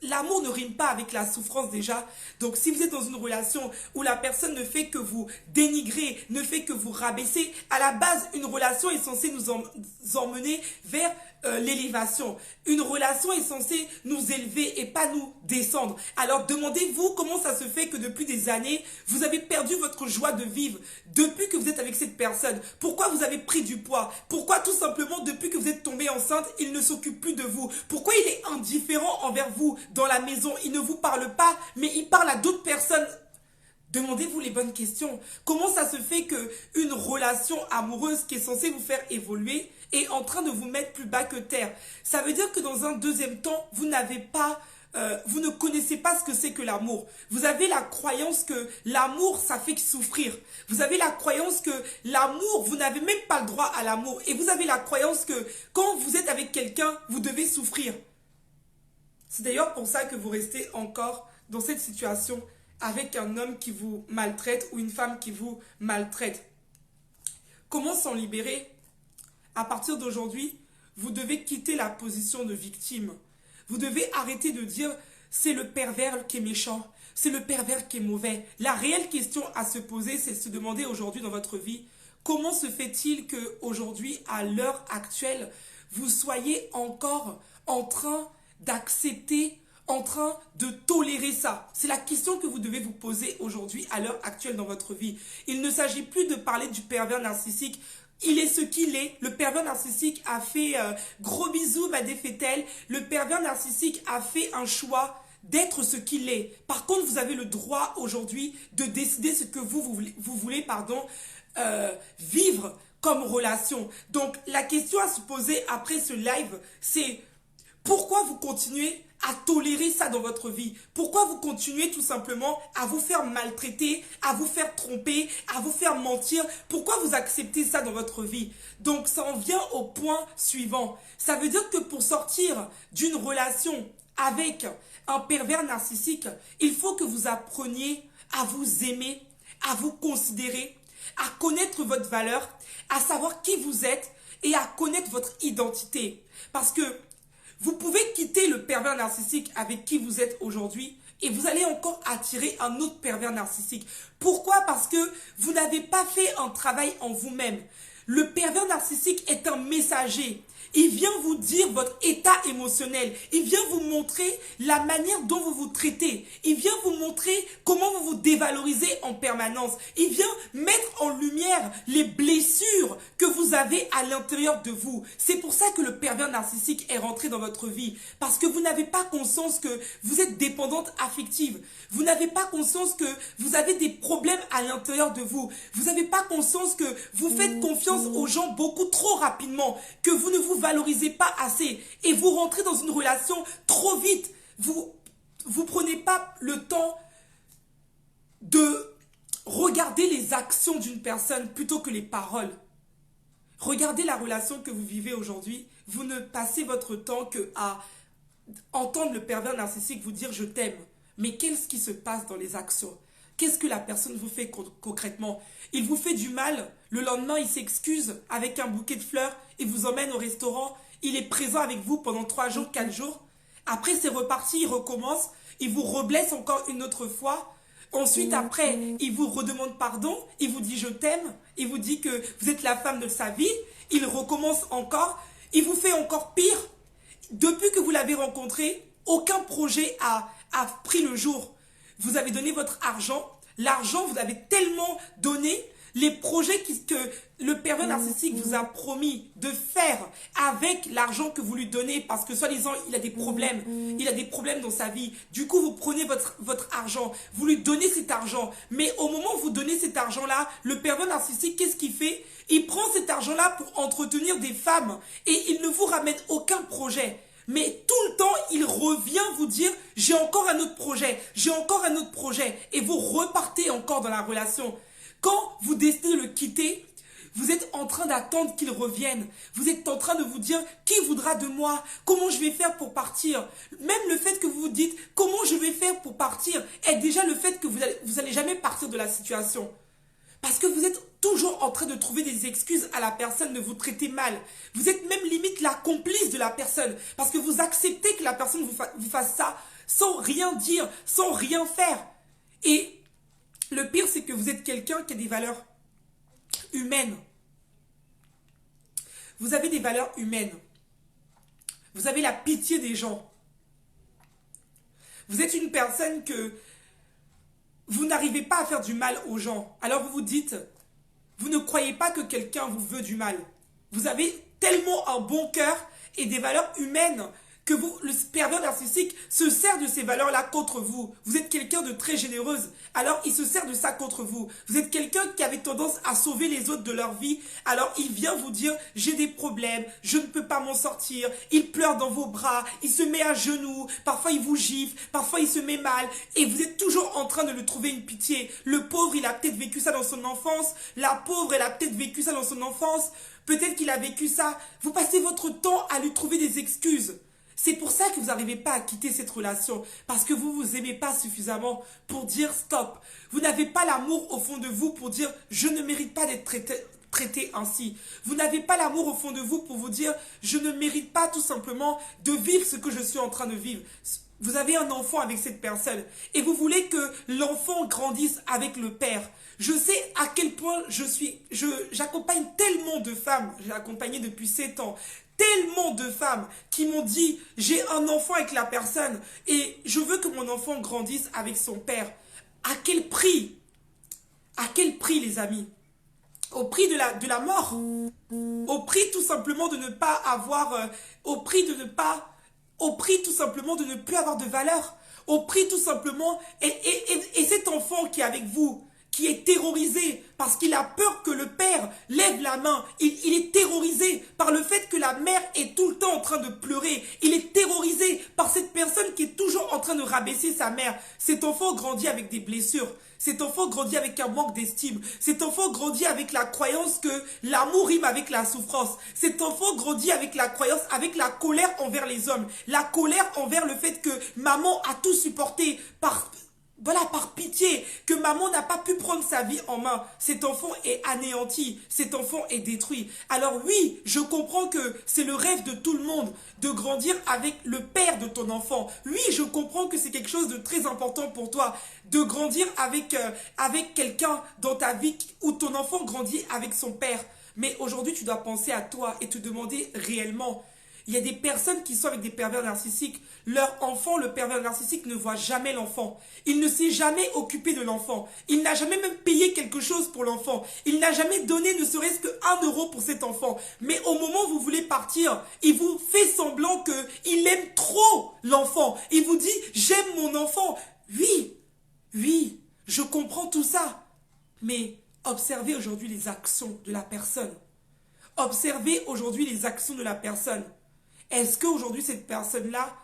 l'amour ne rime pas avec la souffrance déjà. Donc si vous êtes dans une relation où la personne ne fait que vous dénigrer, ne fait que vous rabaisser, à la base, une relation est censée nous emmener vers l'élévation. Une relation est censée nous élever et pas nous descendre. Alors demandez-vous comment ça se fait que depuis des années, vous avez perdu votre joie de vivre depuis que vous êtes avec cette personne. Pourquoi vous avez pris du poids? Pourquoi tout simplement depuis que vous êtes tombée enceinte, il ne s'occupe plus de vous? Pourquoi il est indifférent envers vous dans la maison? Il ne vous parle pas, mais il parle à d'autres personnes. Demandez-vous les bonnes questions. Comment ça se fait qu'une relation amoureuse qui est censée vous faire évoluer est en train de vous mettre plus bas que terre? Ça veut dire que dans un deuxième temps, vous ne connaissez pas ce que c'est que l'amour. Vous avez la croyance que l'amour, ça fait que souffrir. Vous avez la croyance que l'amour, vous n'avez même pas le droit à l'amour. Et vous avez la croyance que quand vous êtes avec quelqu'un, vous devez souffrir. C'est d'ailleurs pour ça que vous restez encore dans cette situation avec un homme qui vous maltraite ou une femme qui vous maltraite. Comment s'en libérer? À partir d'aujourd'hui, vous devez quitter la position de victime. Vous devez arrêter de dire c'est le pervers qui est méchant, c'est le pervers qui est mauvais. La réelle question à se poser, c'est de se demander aujourd'hui dans votre vie, comment se fait-il qu'aujourd'hui, à l'heure actuelle, vous soyez encore en train d'accepter, en train de tolérer ça? C'est la question que vous devez vous poser aujourd'hui, à l'heure actuelle dans votre vie. Il ne s'agit plus de parler du pervers narcissique. Il est ce qu'il est. Le pervers narcissique a fait gros bisous, m'a défait-elle. Le pervers narcissique a fait un choix d'être ce qu'il est. Par contre, vous avez le droit aujourd'hui de décider ce que vous voulez vivre comme relation. Donc, la question à se poser après ce live, c'est pourquoi vous continuez à tolérer ça dans votre vie? Pourquoi vous continuez tout simplement à vous faire maltraiter, à vous faire tromper, à vous faire mentir? Pourquoi vous acceptez ça dans votre vie? Donc, ça en vient au point suivant. Ça veut dire que pour sortir d'une relation avec un pervers narcissique, il faut que vous appreniez à vous aimer, à vous considérer, à connaître votre valeur, à savoir qui vous êtes et à connaître votre identité. Parce que vous pouvez quitter le pervers narcissique avec qui vous êtes aujourd'hui et vous allez encore attirer un autre pervers narcissique. Pourquoi? Parce que vous n'avez pas fait un travail en vous-même. Le pervers narcissique est un messager. Il vient vous dire votre état émotionnel. Il vient vous montrer la manière dont vous vous traitez. Il vient vous montrer comment vous vous dévalorisez en permanence. Il vient mettre en lumière les blessures que vous avez à l'intérieur de vous. C'est pour ça que le pervers narcissique est rentré dans votre vie. Parce que vous n'avez pas conscience que vous êtes dépendante affective. Vous n'avez pas conscience que vous avez des problèmes à l'intérieur de vous. Vous n'avez pas conscience que vous faites confiance aux gens beaucoup trop rapidement, que vous ne vous valorisez pas assez et vous rentrez dans une relation trop vite. Vous prenez pas le temps de regarder les actions d'une personne plutôt que les paroles. Regardez la relation que vous vivez aujourd'hui. Vous ne passez votre temps que à entendre le pervers narcissique vous dire « je t'aime ». Mais qu'est-ce qui se passe dans les actions? Qu'est-ce que la personne vous fait concrètement? Il vous fait du mal, le lendemain il s'excuse avec un bouquet de fleurs, il vous emmène au restaurant, il est présent avec vous pendant 3 jours, 4 jours. Après c'est reparti, il recommence, il vous reblesse encore une autre fois. Ensuite après, il vous redemande pardon, il vous dit je t'aime, il vous dit que vous êtes la femme de sa vie, il recommence encore, il vous fait encore pire. Depuis que vous l'avez rencontré, aucun projet a pris le jour. Vous avez donné votre argent, l'argent vous avez tellement donné, les projets que le pervers narcissique vous a promis de faire avec l'argent que vous lui donnez, parce que soi-disant il a des problèmes dans sa vie. Du coup vous prenez votre argent, vous lui donnez cet argent, mais au moment où vous donnez cet argent-là, le pervers narcissique, qu'est-ce qu'il fait? Il prend cet argent-là pour entretenir des femmes et il ne vous ramène aucun projet. Mais tout le temps, il revient vous dire « j'ai encore un autre projet, j'ai encore un autre projet » et vous repartez encore dans la relation. Quand vous décidez de le quitter, vous êtes en train d'attendre qu'il revienne. Vous êtes en train de vous dire « qui voudra de moi? Comment je vais faire pour partir ?» Même le fait que vous vous dites « comment je vais faire pour partir ?» est déjà le fait que vous allez jamais partir de la situation. Parce que vous êtes toujours en train de trouver des excuses à la personne de vous traiter mal. Vous êtes même limite la complice de la personne. Parce que vous acceptez que la personne vous fasse ça sans rien dire, sans rien faire. Et le pire, c'est que vous êtes quelqu'un qui a des valeurs humaines. Vous avez des valeurs humaines. Vous avez la pitié des gens. Vous êtes une personne que vous n'arrivez pas à faire du mal aux gens. Alors vous vous dites, vous ne croyez pas que quelqu'un vous veut du mal. Vous avez tellement un bon cœur et des valeurs humaines que le pervers narcissique se sert de ces valeurs-là contre vous. Vous êtes quelqu'un de très généreuse, alors il se sert de ça contre vous. Vous êtes quelqu'un qui avait tendance à sauver les autres de leur vie, alors il vient vous dire « j'ai des problèmes, je ne peux pas m'en sortir ». Il pleure dans vos bras, il se met à genoux, parfois il vous gifle, parfois il se met mal, et vous êtes toujours en train de lui trouver une pitié. Le pauvre, il a peut-être vécu ça dans son enfance, la pauvre, elle a peut-être vécu ça dans son enfance, peut-être qu'il a vécu ça. Vous passez votre temps à lui trouver des excuses. C'est pour ça que vous n'arrivez pas à quitter cette relation. Parce que vous ne vous aimez pas suffisamment pour dire stop. Vous n'avez pas l'amour au fond de vous pour dire je ne mérite pas d'être traiter ainsi. Vous n'avez pas l'amour au fond de vous pour vous dire, je ne mérite pas tout simplement de vivre ce que je suis en train de vivre. Vous avez un enfant avec cette personne et vous voulez que l'enfant grandisse avec le père. Je sais à quel point j'accompagne tellement de femmes, j'ai accompagné depuis 7 ans, tellement de femmes qui m'ont dit, j'ai un enfant avec la personne et je veux que mon enfant grandisse avec son père. À quel prix? À quel prix, les amis? Au prix de la mort, au prix tout simplement de ne pas avoir, au prix tout simplement de ne plus avoir de valeur, au prix tout simplement, et cet enfant qui est avec vous, qui est terrorisé parce qu'il a peur que le père lève la main, il est terrorisé par le fait que la mère est tout le temps en train de pleurer, il est terrorisé par cette personne qui est toujours en train de rabaisser sa mère. Cet enfant grandit avec des blessures. Cet enfant grandit avec un manque d'estime. Cet enfant grandit avec la croyance que l'amour rime avec la souffrance. Cet enfant grandit avec la croyance, avec la colère envers les hommes. La colère envers le fait que maman a tout supporté par pitié, que maman n'a pas pu prendre sa vie en main. Cet enfant est anéanti, cet enfant est détruit. Alors oui, je comprends que c'est le rêve de tout le monde de grandir avec le père de ton enfant. Oui, je comprends que c'est quelque chose de très important pour toi, de grandir avec quelqu'un dans ta vie où ton enfant grandit avec son père. Mais aujourd'hui, tu dois penser à toi et te demander réellement. Il y a des personnes qui sont avec des pervers narcissiques. Leur enfant, le pervers narcissique, ne voit jamais l'enfant. Il ne s'est jamais occupé de l'enfant. Il n'a jamais même payé quelque chose pour l'enfant. Il n'a jamais donné ne serait-ce que 1 euro pour cet enfant. Mais au moment où vous voulez partir, il vous fait semblant qu'il aime trop l'enfant. Il vous dit, j'aime mon enfant. Oui, je comprends tout ça. Mais observez aujourd'hui les actions de la personne. Observez aujourd'hui les actions de la personne. Est-ce qu'aujourd'hui, cette personne-là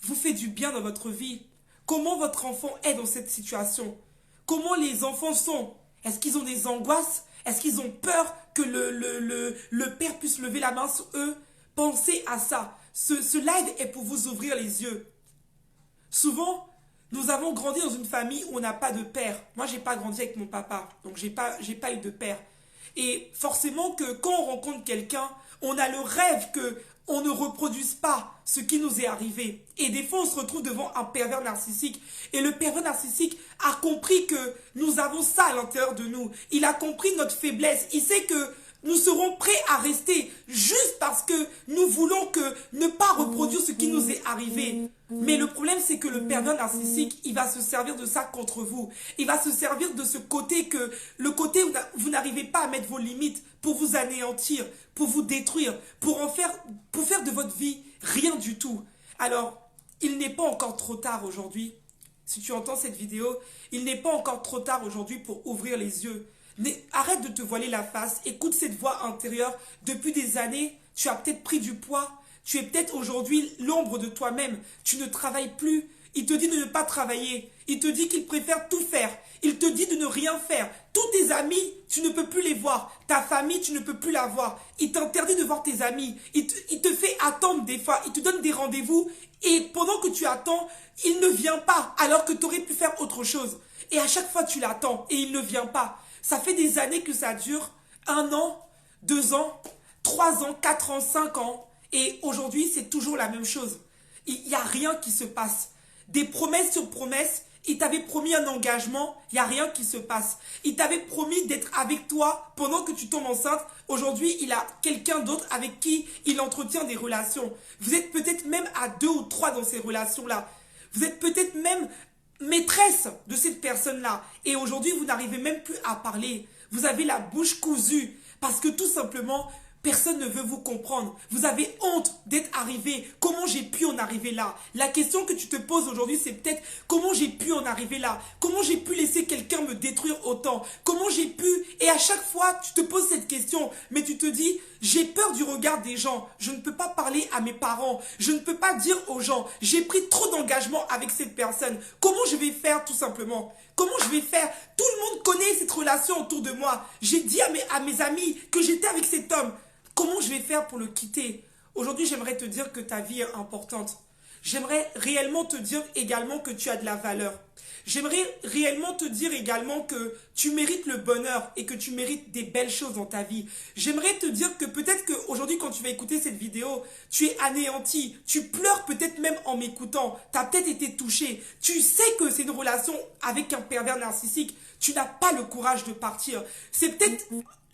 vous fait du bien dans votre vie? Comment votre enfant est dans cette situation? Comment les enfants sont? Est-ce qu'ils ont des angoisses? Est-ce qu'ils ont peur que le père puisse lever la main sur eux? Pensez à ça. Ce live est pour vous ouvrir les yeux. Souvent, nous avons grandi dans une famille où on n'a pas de père. Moi, je n'ai pas grandi avec mon papa, donc j'ai pas eu de père. Et forcément que quand on rencontre quelqu'un, on a le rêve que on ne reproduise pas ce qui nous est arrivé. Et des fois, on se retrouve devant un pervers narcissique. Et le pervers narcissique a compris que nous avons ça à l'intérieur de nous. Il a compris notre faiblesse. Il sait que nous serons prêts à rester juste parce que nous voulons ne pas reproduire ce qui nous est arrivé. Mais le problème, c'est que le pervers narcissique, il va se servir de ça contre vous. Il va se servir de ce côté le côté où vous n'arrivez pas à mettre vos limites pour vous anéantir, pour vous détruire, pour faire de votre vie rien du tout. Alors, il n'est pas encore trop tard aujourd'hui. Si tu entends cette vidéo, il n'est pas encore trop tard aujourd'hui pour ouvrir les yeux. Arrête de te voiler la face, écoute cette voix intérieure. Depuis des années, tu as peut-être pris du poids, tu es peut-être aujourd'hui l'ombre de toi-même, tu ne travailles plus. Il te dit de ne pas travailler, il te dit qu'il préfère tout faire, il te dit de ne rien faire. Tous tes amis, tu ne peux plus les voir, ta famille, tu ne peux plus la voir. Il t'interdit de voir tes amis, il te fait attendre des fois, il te donne des rendez-vous et pendant que tu attends, il ne vient pas alors que tu aurais pu faire autre chose. Et à chaque fois, tu l'attends et il ne vient pas. Ça fait des années que ça dure, 1 an, 2 ans, 3 ans, 4 ans, 5 ans. Et aujourd'hui, c'est toujours la même chose. Il n'y a rien qui se passe. Des promesses sur promesses. Il t'avait promis un engagement, il n'y a rien qui se passe. Il t'avait promis d'être avec toi pendant que tu tombes enceinte. Aujourd'hui, il a quelqu'un d'autre avec qui il entretient des relations. Vous êtes peut-être même à 2 ou 3 dans ces relations-là. Vous êtes peut-être même maîtresse de cette personne-là. Et aujourd'hui, vous n'arrivez même plus à parler. Vous avez la bouche cousue parce que tout simplement, personne ne veut vous comprendre. Vous avez honte d'être arrivé. Comment j'ai pu en arriver là? La question que tu te poses aujourd'hui, c'est peut-être comment j'ai pu en arriver là? Comment j'ai pu laisser quelqu'un me détruire autant? Comment j'ai pu? Et à chaque fois, tu te poses cette question, mais tu te dis, j'ai peur du regard des gens. Je ne peux pas parler à mes parents. Je ne peux pas dire aux gens, j'ai pris trop d'engagement avec cette personne. Comment je vais faire tout simplement? Comment je vais faire? Tout le monde connaît cette relation autour de moi. J'ai dit à mes amis que j'étais avec cet homme. Comment je vais faire pour le quitter? Aujourd'hui, j'aimerais te dire que ta vie est importante. J'aimerais réellement te dire également que tu as de la valeur. J'aimerais réellement te dire également que tu mérites le bonheur et que tu mérites des belles choses dans ta vie. J'aimerais te dire que peut-être qu'aujourd'hui, quand tu vas écouter cette vidéo, tu es anéanti, tu pleures peut-être même en m'écoutant, tu as peut-être été touché, tu sais que c'est une relation avec un pervers narcissique, tu n'as pas le courage de partir. C'est peut-être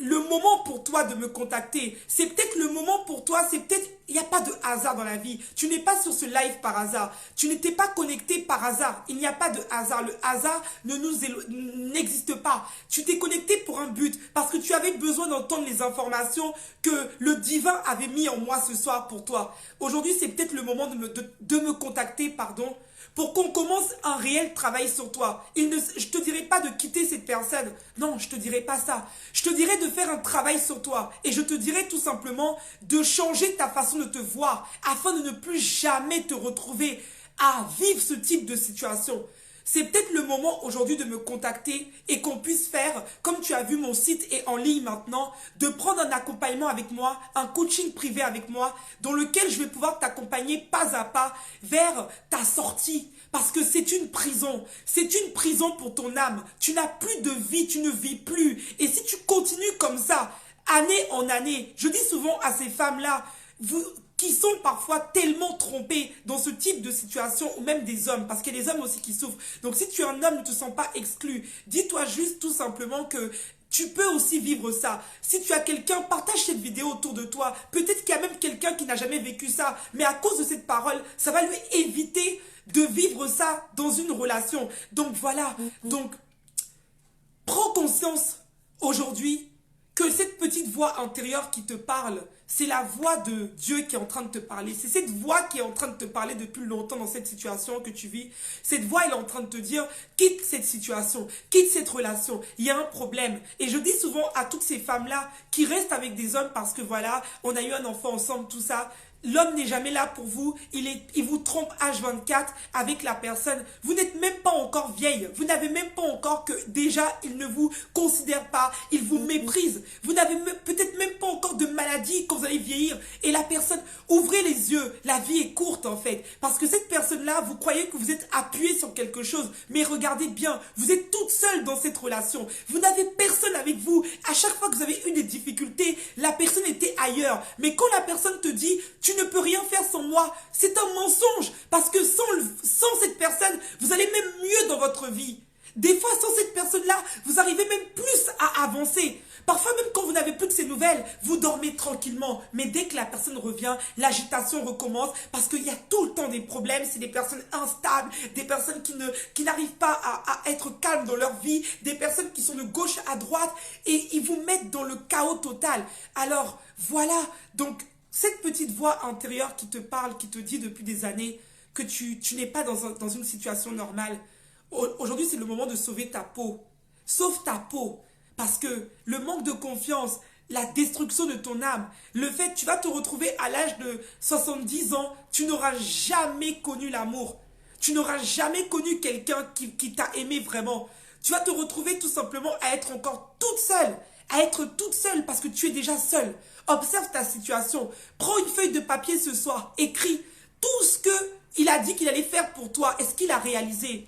le moment pour toi de me contacter. C'est peut-être le moment pour toi, c'est peut-être, il n'y a pas de hasard dans la vie. Tu n'es pas sur ce live par hasard. Tu n'étais pas connecté par hasard. Il n'y a pas de hasard. Le hasard n'existe pas. Tu t'es connecté pour un but, parce que tu avais besoin d'entendre les informations que le divin avait mis en moi ce soir pour toi. Aujourd'hui, c'est peut-être le moment de me contacter, pardon, pour qu'on commence un réel travail sur toi. Je ne te dirai pas de quitter cette personne. Non, je te dirai pas ça. Je te dirai de faire un travail sur toi. Et je te dirai tout simplement de changer ta façon de te voir afin de ne plus jamais te retrouver à vivre ce type de situation. C'est peut-être le moment aujourd'hui de me contacter et qu'on puisse faire, comme tu as vu, mon site est en ligne maintenant, de prendre un accompagnement avec moi, un coaching privé avec moi, dans lequel je vais pouvoir t'accompagner pas à pas vers ta sortie. Parce que c'est une prison. C'est une prison pour ton âme. Tu n'as plus de vie, tu ne vis plus. Et si tu continues comme ça, année en année, je dis souvent à ces femmes-là, qui sont parfois tellement trompés dans ce type de situation, ou même des hommes, parce qu'il y a des hommes aussi qui souffrent. Donc si tu es un homme, ne te sens pas exclu. Dis-toi juste tout simplement que tu peux aussi vivre ça. Si tu as quelqu'un, partage cette vidéo autour de toi. Peut-être qu'il y a même quelqu'un qui n'a jamais vécu ça, mais à cause de cette parole, ça va lui éviter de vivre ça dans une relation. Donc voilà, donc prends conscience aujourd'hui que cette petite voix intérieure qui te parle, c'est la voix de Dieu qui est en train de te parler. C'est cette voix qui est en train de te parler depuis longtemps dans cette situation que tu vis. Cette voix, elle est en train de te dire, quitte cette situation, quitte cette relation. Il y a un problème. Et je dis souvent à toutes ces femmes-là qui restent avec des hommes parce que voilà, on a eu un enfant ensemble, tout ça. L'homme n'est jamais là pour vous, il vous trompe H24 avec la personne. Vous n'êtes même pas encore vieille, vous n'avez même pas encore que déjà il ne vous considère pas, il vous méprise. Vous n'avez peut-être même pas encore de maladie quand vous allez vieillir. Et la personne, ouvrez les yeux, la vie est courte en fait. Parce que cette personne-là, vous croyez que vous êtes appuyé sur quelque chose. Mais regardez bien, vous êtes toute seule dans cette relation. Vous n'avez personne avec vous. À chaque fois que vous avez eu des difficultés, la personne était ailleurs. Mais quand la personne te dit, tu ne peux rien faire sans moi, c'est un mensonge. Parce que sans cette personne, vous allez même mieux dans votre vie. Des fois, sans cette personne-là, vous arrivez même plus à avancer. Parfois, même quand vous n'avez plus de ces nouvelles, vous dormez tranquillement. Mais dès que la personne revient, l'agitation recommence parce qu'il y a tout le temps des problèmes. C'est des personnes instables, des personnes qui n'arrivent pas à être calmes dans leur vie, des personnes qui sont de gauche à droite et ils vous mettent dans le chaos total. Alors, voilà. Donc, cette petite voix intérieure qui te parle, qui te dit depuis des années que tu n'es pas dans une situation normale. Aujourd'hui, c'est le moment de sauver ta peau. Sauve ta peau. Parce que le manque de confiance, la destruction de ton âme, le fait que tu vas te retrouver à l'âge de 70 ans, tu n'auras jamais connu l'amour. Tu n'auras jamais connu quelqu'un qui t'a aimé vraiment. Tu vas te retrouver tout simplement à être encore toute seule. À être toute seule parce que tu es déjà seule. Observe ta situation. Prends une feuille de papier ce soir. Écris tout ce qu'il a dit qu'il allait faire pour toi. Est-ce qu'il a réalisé ?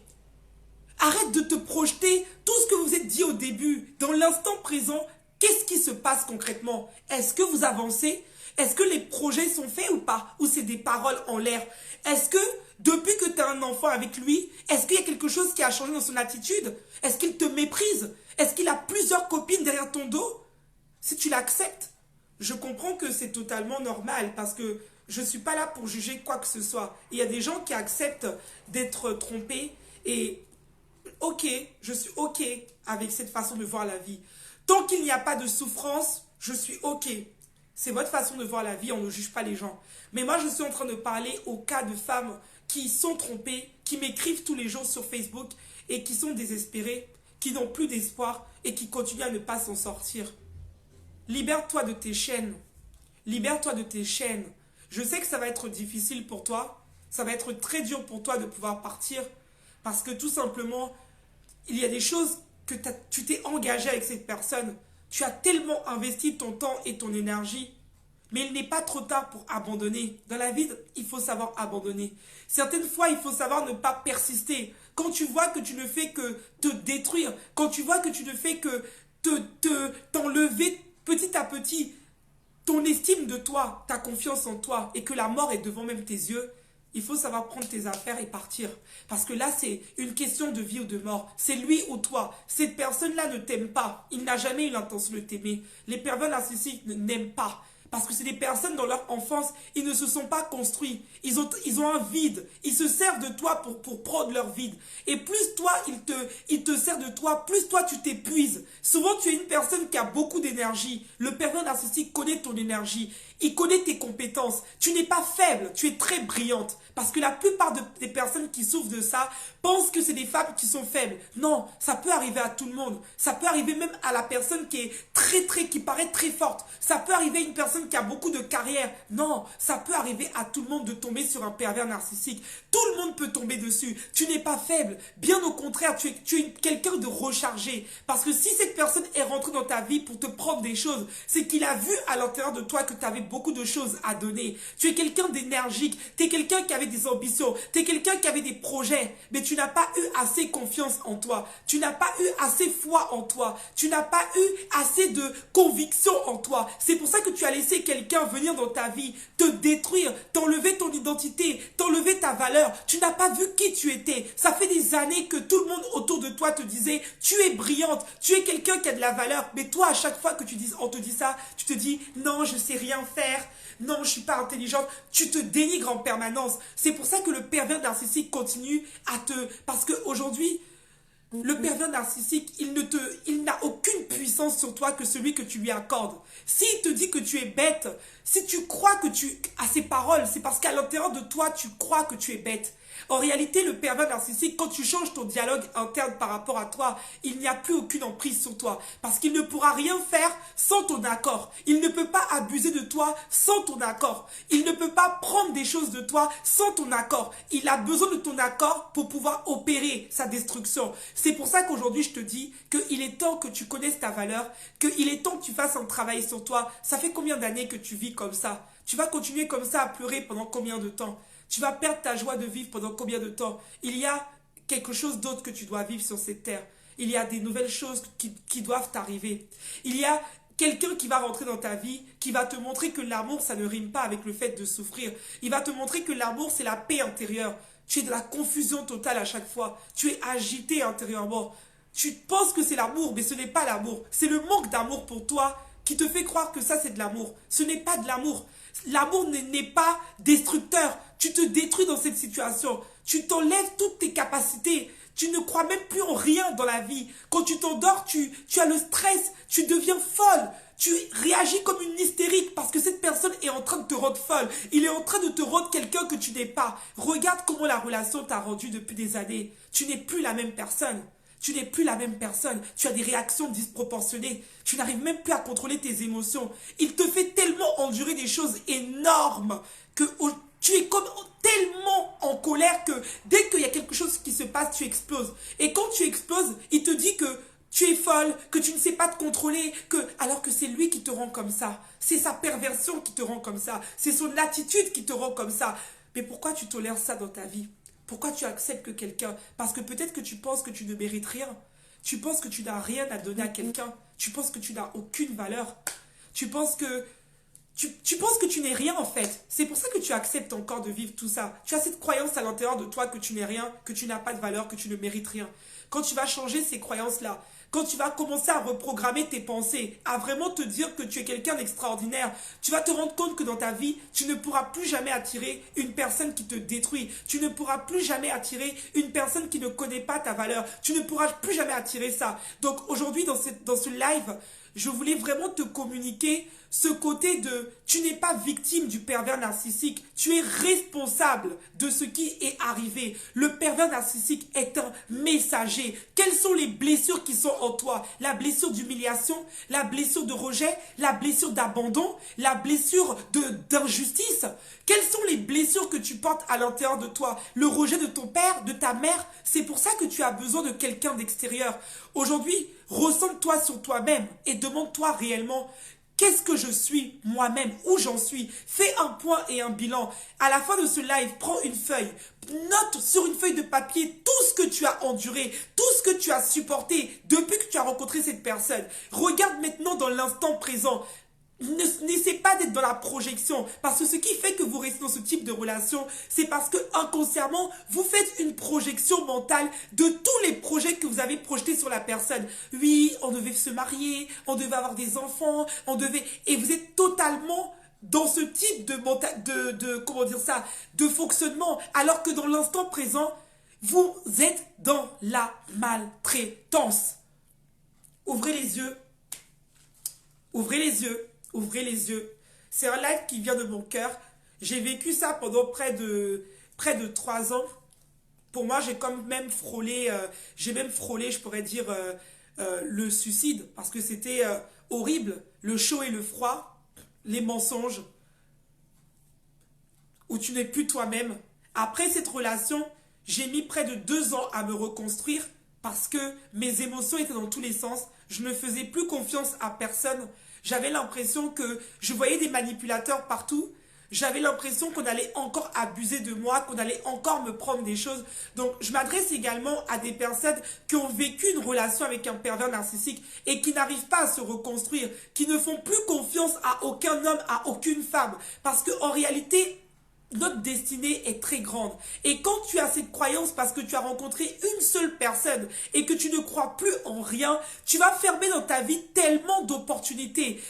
Arrête de te projeter tout ce que vous êtes dit au début. Dans l'instant présent, qu'est-ce qui se passe concrètement? Est-ce que vous avancez? Est-ce que les projets sont faits ou pas? Ou c'est des paroles en l'air? Est-ce que depuis que tu as un enfant avec lui, est-ce qu'il y a quelque chose qui a changé dans son attitude? Est-ce qu'il te méprise? Est-ce qu'il a plusieurs copines derrière ton dos? Si tu l'acceptes, je comprends que c'est totalement normal parce que je ne suis pas là pour juger quoi que ce soit. Il y a des gens qui acceptent d'être trompés et ok, je suis ok avec cette façon de voir la vie. Tant qu'il n'y a pas de souffrance, je suis ok. C'est votre façon de voir la vie, on ne juge pas les gens. Mais moi, je suis en train de parler au cas de femmes qui sont trompées, qui m'écrivent tous les jours sur Facebook et qui sont désespérées, qui n'ont plus d'espoir et qui continuent à ne pas s'en sortir. Libère-toi de tes chaînes. Libère-toi de tes chaînes. Je sais que ça va être difficile pour toi. Ça va être très dur pour toi de pouvoir partir parce que tout simplement, il y a des choses que tu t'es engagé avec cette personne. Tu as tellement investi ton temps et ton énergie. Mais il n'est pas trop tard pour abandonner. Dans la vie, il faut savoir abandonner. Certaines fois, il faut savoir ne pas persister. Quand tu vois que tu ne fais que te détruire, quand tu vois que tu ne fais que t'enlever petit à petit ton estime de toi, ta confiance en toi, et que la mort est devant même tes yeux, il faut savoir prendre tes affaires et partir. Parce que là, c'est une question de vie ou de mort. C'est lui ou toi. Cette personne-là ne t'aime pas. Il n'a jamais eu l'intention de t'aimer. Les pervers narcissiques n'aiment pas. Parce que c'est des personnes dans leur enfance, ils ne se sont pas construits. Ils ont un vide. Ils se servent de toi pour prendre leur vide. Et plus toi, ils te servent de toi, plus toi, tu t'épuises. Souvent, tu es une personne qui a beaucoup d'énergie. Le pervers narcissique connaît ton énergie. Il connaît tes compétences. Tu n'es pas faible, tu es très brillante. Parce que la plupart des personnes qui souffrent de ça pensent que c'est des femmes qui sont faibles. Non, ça peut arriver à tout le monde. Ça peut arriver même à la personne qui est qui paraît très forte. Ça peut arriver à une personne qui a beaucoup de carrière. Non, ça peut arriver à tout le monde de tomber sur un pervers narcissique. Tout le monde peut tomber dessus. Tu n'es pas faible. Bien au contraire, tu es quelqu'un de rechargé. Parce que si cette personne est rentrée dans ta vie pour te prendre des choses, c'est qu'il a vu à l'intérieur de toi que tu avais beaucoup de choses à donner. Tu es quelqu'un d'énergique. Tu es quelqu'un qui avait des ambitions. Tu es quelqu'un qui avait des projets. Mais tu n'as pas eu assez confiance en toi. Tu n'as pas eu assez foi en toi. Tu n'as pas eu assez de conviction en toi. C'est pour ça que tu as laissé quelqu'un venir dans ta vie, te détruire, t'enlever ton identité, t'enlever ta valeur. Tu n'as pas vu qui tu étais. Ça fait des années que tout le monde autour de toi te disait, tu es brillante, tu es quelqu'un qui a de la valeur. Mais toi, à chaque fois que on te dit ça, tu te dis, non, je sais rien faire. Non, je suis pas intelligente. Tu te dénigres en permanence. C'est pour ça que le pervers narcissique continue à te... Parce qu'aujourd'hui, le pervers narcissique, il n'a aucune puissance sur toi que celui que tu lui accordes. S'il te dit que tu es bête, si tu crois à ses paroles, c'est parce qu'à l'intérieur de toi, tu crois que tu es bête. En réalité, le pervers narcissique, quand tu changes ton dialogue interne par rapport à toi, il n'y a plus aucune emprise sur toi. Parce qu'il ne pourra rien faire sans ton accord. Il ne peut pas abuser de toi sans ton accord. Il ne peut pas prendre des choses de toi sans ton accord. Il a besoin de ton accord pour pouvoir opérer sa destruction. C'est pour ça qu'aujourd'hui, je te dis qu'il est temps que tu connaisses ta valeur, qu'il est temps que tu fasses un travail sur toi. Ça fait combien d'années que tu vis comme ça? Tu vas continuer comme ça à pleurer pendant combien de temps? Tu vas perdre ta joie de vivre pendant combien de temps? Il y a quelque chose d'autre que tu dois vivre sur cette terre. Il y a des nouvelles choses qui doivent t'arriver. Il y a quelqu'un qui va rentrer dans ta vie, qui va te montrer que l'amour, ça ne rime pas avec le fait de souffrir. Il va te montrer que l'amour, c'est la paix intérieure. Tu es de la confusion totale à chaque fois. Tu es agité intérieurement. Tu penses que c'est l'amour, mais ce n'est pas l'amour. C'est le manque d'amour pour toi qui te fait croire que ça, c'est de l'amour. Ce n'est pas de l'amour. L'amour n'est pas destructeur. Tu te détruis dans cette situation. Tu t'enlèves toutes tes capacités. Tu ne crois même plus en rien dans la vie. Quand tu t'endors, tu as le stress. Tu deviens folle. Tu réagis comme une hystérique parce que cette personne est en train de te rendre folle. Il est en train de te rendre quelqu'un que tu n'es pas. Regarde comment la relation t'a rendu depuis des années. Tu n'es plus la même personne. Tu n'es plus la même personne. Tu as des réactions disproportionnées. Tu n'arrives même plus à contrôler tes émotions. Il te fait tellement endurer des choses énormes que tu es comme tellement en colère que dès qu'il y a quelque chose qui se passe, tu exploses. Et quand tu exploses, il te dit que tu es folle, que tu ne sais pas te contrôler, alors que c'est lui qui te rend comme ça. C'est sa perversion qui te rend comme ça. C'est son attitude qui te rend comme ça. Mais pourquoi tu tolères ça dans ta vie? Pourquoi tu acceptes que quelqu'un... Parce que peut-être que tu penses que tu ne mérites rien. Tu penses que tu n'as rien à donner à quelqu'un. Tu penses que tu n'as aucune valeur. Tu penses que... Tu penses que tu n'es rien en fait. C'est pour ça que tu acceptes encore de vivre tout ça. Tu as cette croyance à l'intérieur de toi que tu n'es rien, que tu n'as pas de valeur, que tu ne mérites rien. Quand tu vas changer ces croyances-là, quand tu vas commencer à reprogrammer tes pensées, à vraiment te dire que tu es quelqu'un d'extraordinaire, tu vas te rendre compte que dans ta vie, tu ne pourras plus jamais attirer une personne qui te détruit. Tu ne pourras plus jamais attirer une personne qui ne connaît pas ta valeur. Tu ne pourras plus jamais attirer ça. Donc aujourd'hui, dans ce live, je voulais vraiment te communiquer ce côté de tu n'es pas victime du pervers narcissique, tu es responsable de ce qui est arrivé. Le pervers narcissique est un messager. Quelles sont les blessures qui sont en toi? La blessure d'humiliation, la blessure de rejet, la blessure d'abandon, la blessure d'injustice. Quelles sont les blessures que tu portes à l'intérieur de toi? Le rejet de ton père, de ta mère. C'est pour ça que tu as besoin de quelqu'un d'extérieur. Aujourd'hui, ressens-toi sur toi-même et demande-toi réellement qu'est-ce que je suis moi-même, où j'en suis. Fais un point et un bilan. À la fin de ce live, prends une feuille. Note sur une feuille de papier tout ce que tu as enduré, tout ce que tu as supporté depuis que tu as rencontré cette personne. Regarde maintenant dans l'instant présent. N'essaie pas d'être dans la projection, parce que ce qui fait que vous restez dans ce type de relation, c'est parce que inconsciemment, vous faites une projection mentale de tous les projets que vous avez projetés sur la personne. Oui, on devait se marier, on devait avoir des enfants, on devait... Et vous êtes totalement dans ce type comment dire ça, de fonctionnement, alors que dans l'instant présent, vous êtes dans la maltraitance. Ouvrez les yeux. Ouvrez les yeux. Ouvrez les yeux. C'est un live qui vient de mon cœur. J'ai vécu ça pendant près de 3 ans. Pour moi, j'ai quand même frôlé, je pourrais dire, le suicide. Parce que c'était horrible. Le chaud et le froid, les mensonges, où tu n'es plus toi-même. Après cette relation, j'ai mis près de 2 ans à me reconstruire parce que mes émotions étaient dans tous les sens. Je ne faisais plus confiance à personne. J'avais l'impression que je voyais des manipulateurs partout. J'avais l'impression qu'on allait encore abuser de moi, qu'on allait encore me prendre des choses. Donc, je m'adresse également à des personnes qui ont vécu une relation avec un pervers narcissique et qui n'arrivent pas à se reconstruire, qui ne font plus confiance à aucun homme, à aucune femme. Parce qu'en réalité, notre destinée est très grande. Et quand tu as cette croyance parce que tu as rencontré une seule personne et que tu ne crois plus en rien, tu vas fermer dans ta vie tellement d'opportunités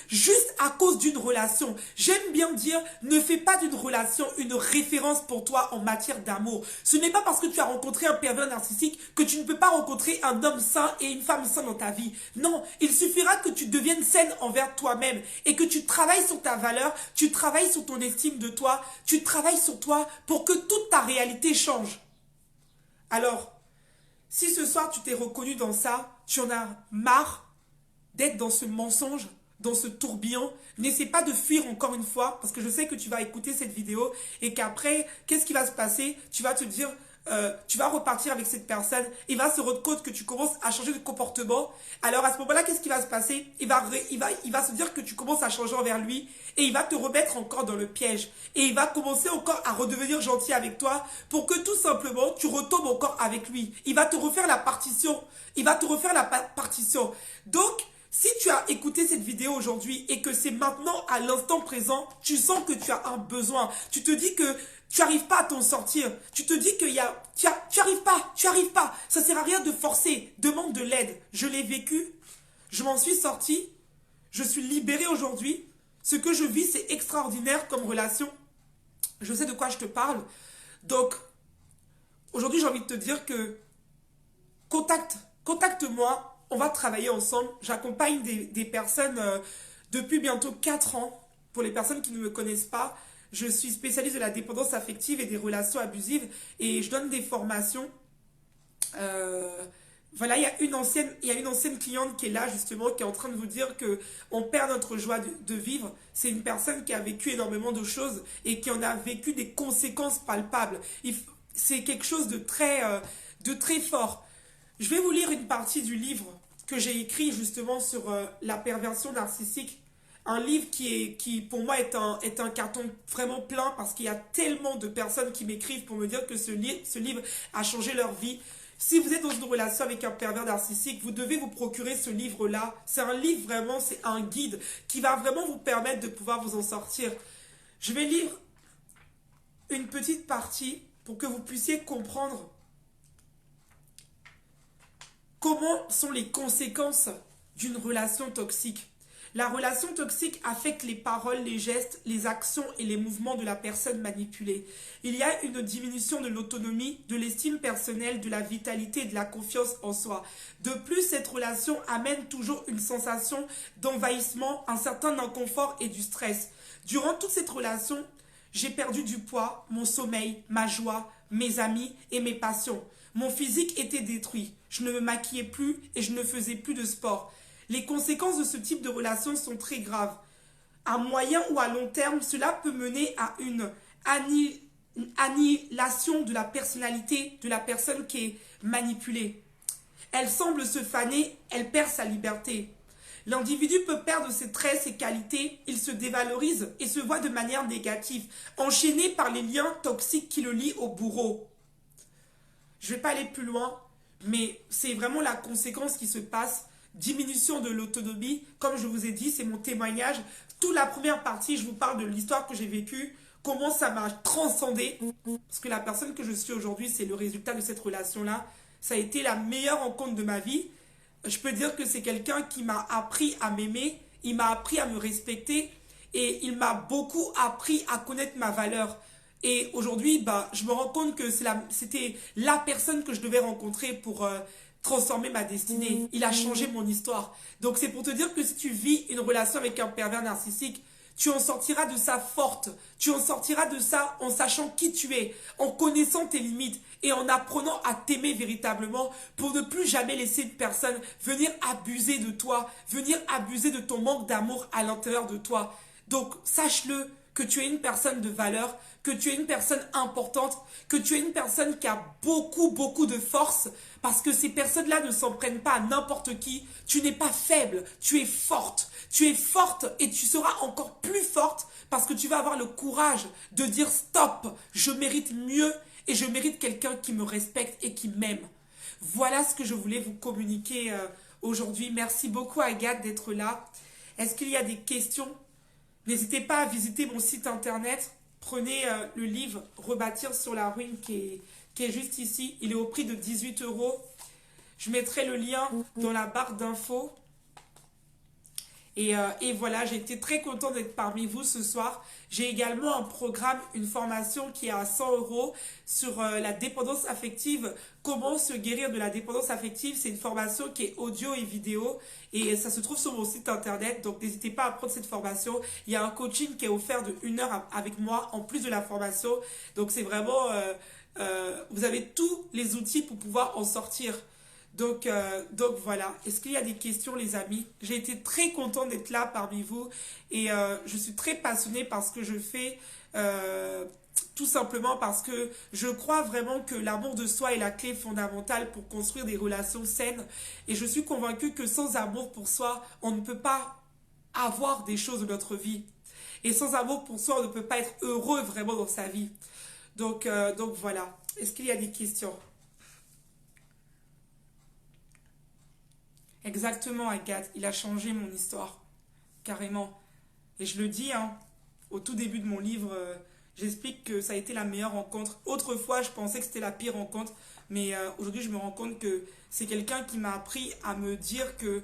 juste à cause d'une relation. J'aime bien dire, ne fais pas d'une relation une référence pour toi en matière d'amour. Ce n'est pas parce que tu as rencontré un pervers narcissique que tu ne peux pas rencontrer un homme sain et une femme saine dans ta vie. Non, il suffira que tu deviennes saine envers toi-même et que tu travailles sur ta valeur, tu travailles sur ton estime de toi, tu travailles sur toi pour que toute ta réalité change. Alors, si ce soir tu t'es reconnu dans ça, tu en as marre d'être dans ce mensonge, dans ce tourbillon, n'essaie pas de fuir encore une fois, parce que je sais que tu vas écouter cette vidéo et qu'après, qu'est-ce qui va se passer? Tu vas te dire, tu vas repartir avec cette personne, il va se rendre compte que tu commences à changer de comportement. Alors à ce moment-là, qu'est-ce qui va se passer? Il va se dire que tu commences à changer envers lui et il va te remettre encore dans le piège. Et il va commencer encore à redevenir gentil avec toi pour que tout simplement, tu retombes encore avec lui. Il va te refaire la partition. Donc, si tu as écouté cette vidéo aujourd'hui et que c'est maintenant, à l'instant présent, tu sens que tu as un besoin, tu te dis que tu n'arrives pas à t'en sortir, tu te dis que tu arrives pas, ça ne sert à rien de forcer, demande de l'aide. Je l'ai vécu, je m'en suis sortie, je suis libérée aujourd'hui. Ce que je vis, c'est extraordinaire comme relation. Je sais de quoi je te parle. Donc, aujourd'hui, j'ai envie de te dire que contacte-moi. On va travailler ensemble. J'accompagne des personnes depuis bientôt 4 ans. Pour les personnes qui ne me connaissent pas, je suis spécialiste de la dépendance affective et des relations abusives. Et je donne des formations. Voilà, il y a une ancienne cliente qui est là justement, qui est en train de vous dire qu'on perd notre joie de vivre. C'est une personne qui a vécu énormément de choses et qui en a vécu des conséquences palpables. C'est quelque chose de très fort. Je vais vous lire une partie du livre que j'ai écrit justement sur la perversion narcissique. Un livre qui pour moi est un carton vraiment plein parce qu'il y a tellement de personnes qui m'écrivent pour me dire que ce livre a changé leur vie. Si vous êtes dans une relation avec un pervers narcissique, vous devez vous procurer ce livre-là. C'est un livre vraiment, c'est un guide qui va vraiment vous permettre de pouvoir vous en sortir. Je vais lire une petite partie pour que vous puissiez comprendre comment sont les conséquences d'une relation toxique. La relation toxique affecte les paroles, les gestes, les actions et les mouvements de la personne manipulée. Il y a une diminution de l'autonomie, de l'estime personnelle, de la vitalité et de la confiance en soi. De plus, cette relation amène toujours une sensation d'envahissement, un certain inconfort et du stress. Durant toute cette relation, j'ai perdu du poids, mon sommeil, ma joie, mes amis et mes passions. Mon physique était détruit. Je ne me maquillais plus et je ne faisais plus de sport. Les conséquences de ce type de relation sont très graves. À moyen ou à long terme, cela peut mener à une annihilation de la personnalité de la personne qui est manipulée. Elle semble se faner, elle perd sa liberté. L'individu peut perdre ses traits, ses qualités, il se dévalorise et se voit de manière négative, enchaîné par les liens toxiques qui le lient au bourreau. Je ne vais pas aller plus loin, mais c'est vraiment la conséquence qui se passe. Diminution de l'autonomie, comme je vous ai dit, c'est mon témoignage. Toute la première partie, je vous parle de l'histoire que j'ai vécue, comment ça m'a transcendé. Parce que la personne que je suis aujourd'hui, c'est le résultat de cette relation-là. Ça a été la meilleure rencontre de ma vie. Je peux dire que c'est quelqu'un qui m'a appris à m'aimer, il m'a appris à me respecter et il m'a beaucoup appris à connaître ma valeur. Et aujourd'hui, bah, je me rends compte que c'était la personne que je devais rencontrer pour transformer ma destinée. Il a changé mon histoire. Donc c'est pour te dire que si tu vis une relation avec un pervers narcissique, tu en sortiras de ça forte. Tu en sortiras de ça en sachant qui tu es, en connaissant tes limites et en apprenant à t'aimer véritablement pour ne plus jamais laisser une personne venir abuser de toi, venir abuser de ton manque d'amour à l'intérieur de toi. Donc sache-le que tu es une personne de valeur, que tu es une personne importante, que tu es une personne qui a beaucoup de force parce que ces personnes-là ne s'en prennent pas à n'importe qui. Tu n'es pas faible, tu es forte. Tu es forte et tu seras encore plus forte parce que tu vas avoir le courage de dire stop, je mérite mieux et je mérite quelqu'un qui me respecte et qui m'aime. Voilà ce que je voulais vous communiquer aujourd'hui. Merci beaucoup Agathe d'être là. Est-ce qu'il y a des questions? N'hésitez pas à visiter mon site internet. Prenez le livre Rebâtir sur la ruine qui est juste ici. Il est au prix de 18 €. Je mettrai le lien dans la barre d'infos. Et voilà, j'ai été très contente d'être parmi vous ce soir. J'ai également un programme, une formation qui est à 100 € sur la dépendance affective. Comment se guérir de la dépendance affective. C'est une formation qui est audio et vidéo. Et ça se trouve sur mon site internet. Donc n'hésitez pas à prendre cette formation. Il y a un coaching qui est offert de 1 heure avec moi en plus de la formation. Donc c'est vraiment... vous avez tous les outils pour pouvoir en sortir. Donc voilà, est-ce qu'il y a des questions les amis? J'ai été très contente d'être là parmi vous et je suis très passionnée par ce que je fais, tout simplement parce que je crois vraiment que l'amour de soi est la clé fondamentale pour construire des relations saines et je suis convaincue que sans amour pour soi, on ne peut pas avoir des choses de notre vie et sans amour pour soi, on ne peut pas être heureux vraiment dans sa vie. Donc voilà, est-ce qu'il y a des questions? Exactement, Agathe. Il a changé mon histoire. Carrément. Et je le dis, hein, au tout début de mon livre, j'explique que ça a été la meilleure rencontre. Autrefois, je pensais que c'était la pire rencontre. Mais aujourd'hui, je me rends compte que c'est quelqu'un qui m'a appris à me dire que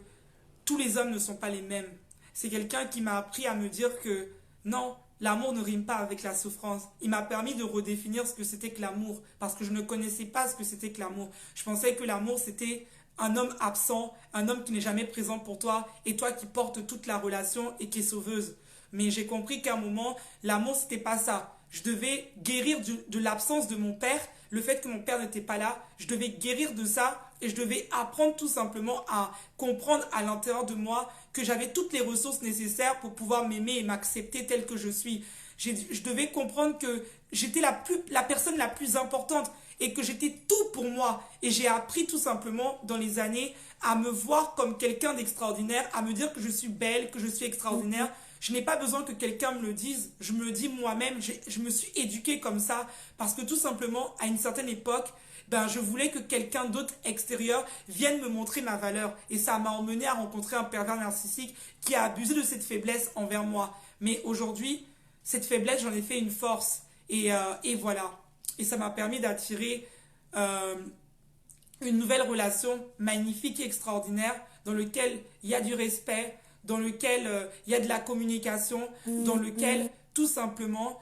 tous les hommes ne sont pas les mêmes. C'est quelqu'un qui m'a appris à me dire que non, l'amour ne rime pas avec la souffrance. Il m'a permis de redéfinir ce que c'était que l'amour. Parce que je ne connaissais pas ce que c'était que l'amour. Je pensais que l'amour, c'était... un homme absent, un homme qui n'est jamais présent pour toi et toi qui portes toute la relation et qui est sauveuse. Mais j'ai compris qu'à un moment, l'amour, c'était pas ça. Je devais guérir de l'absence de mon père, le fait que mon père n'était pas là. Je devais guérir de ça et je devais apprendre tout simplement à comprendre à l'intérieur de moi que j'avais toutes les ressources nécessaires pour pouvoir m'aimer et m'accepter tel que je suis. Je devais comprendre que j'étais la personne la plus importante et que j'étais tout pour moi. Et j'ai appris tout simplement dans les années à me voir comme quelqu'un d'extraordinaire, à me dire que je suis belle, que je suis extraordinaire. Je n'ai pas besoin que quelqu'un me le dise. Je me le dis moi-même. Je me suis éduquée comme ça parce que tout simplement, à une certaine époque, ben, je voulais que quelqu'un d'autre extérieur vienne me montrer ma valeur. Et ça m'a emmené à rencontrer un pervers narcissique qui a abusé de cette faiblesse envers moi. Mais aujourd'hui, cette faiblesse, j'en ai fait une force. Et voilà. Et ça m'a permis d'attirer une nouvelle relation magnifique et extraordinaire dans laquelle il y a du respect, dans lequel il y a de la communication, dans lequel tout simplement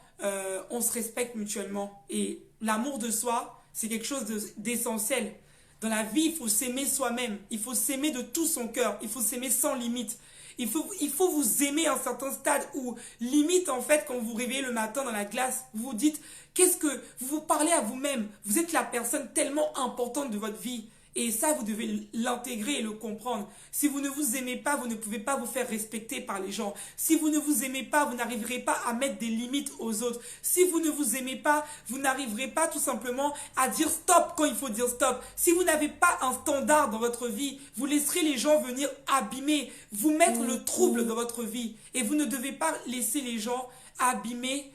on se respecte mutuellement. Et l'amour de soi, c'est quelque chose d'essentiel. Dans la vie, il faut s'aimer soi-même. Il faut s'aimer de tout son cœur. Il faut s'aimer sans limite. Il faut vous aimer à un certain stade où, limite, en fait, quand vous vous réveillez le matin dans la glace, vous vous dites, vous vous parlez à vous-même. Vous êtes la personne tellement importante de votre vie. Et ça, vous devez l'intégrer et le comprendre. Si vous ne vous aimez pas, vous ne pouvez pas vous faire respecter par les gens. Si vous ne vous aimez pas, vous n'arriverez pas à mettre des limites aux autres. Si vous ne vous aimez pas, vous n'arriverez pas tout simplement à dire stop quand il faut dire stop. Si vous n'avez pas un standard dans votre vie, vous laisserez les gens venir abîmer, vous mettre le trouble dans votre vie. Et vous ne devez pas laisser les gens abîmer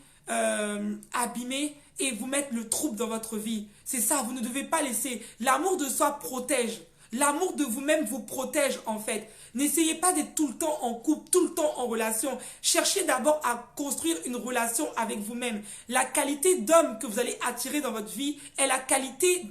et vous mettre le trouble dans votre vie. C'est ça, vous ne devez pas laisser. L'amour de soi protège. L'amour de vous-même vous protège en fait. N'essayez pas d'être tout le temps en couple, tout le temps en relation. Cherchez d'abord à construire une relation avec vous-même. La qualité d'homme que vous allez attirer dans votre vie est la qualité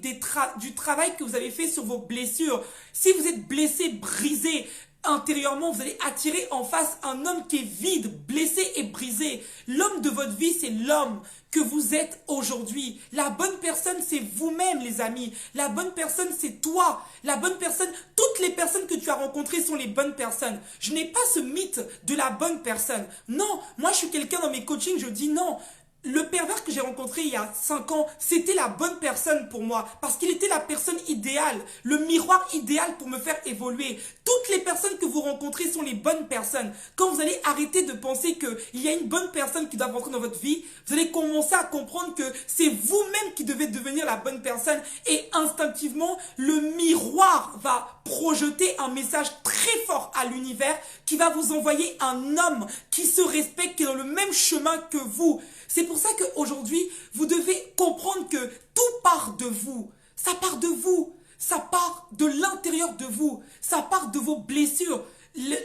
du travail que vous avez fait sur vos blessures. Si vous êtes blessé, brisé, intérieurement, vous allez attirer en face un homme qui est vide, blessé et brisé. L'homme de votre vie, c'est l'homme que vous êtes aujourd'hui. La bonne personne, c'est vous-même, les amis. La bonne personne, c'est toi. La bonne personne, toutes les personnes que tu as rencontrées sont les bonnes personnes. Je n'ai pas ce mythe de la bonne personne. Non, moi, je suis quelqu'un dans mes coachings, je dis non. Le pervers que j'ai rencontré il y a 5 ans, c'était la bonne personne pour moi. Parce qu'il était la personne idéale, le miroir idéal pour me faire évoluer. Toutes les personnes que vous rencontrez sont les bonnes personnes. Quand vous allez arrêter de penser qu'il y a une bonne personne qui doit rentrer dans votre vie, vous allez commencer à comprendre que c'est vous-même qui devez devenir la bonne personne. Et instinctivement, le miroir va projeter un message très fort à l'univers qui va vous envoyer un homme qui se respecte, qui est dans le même chemin que vous. C'est pour ça qu'aujourd'hui, vous devez comprendre que tout part de vous. Ça part de vous. Ça part de l'intérieur de vous. Ça part de vos blessures.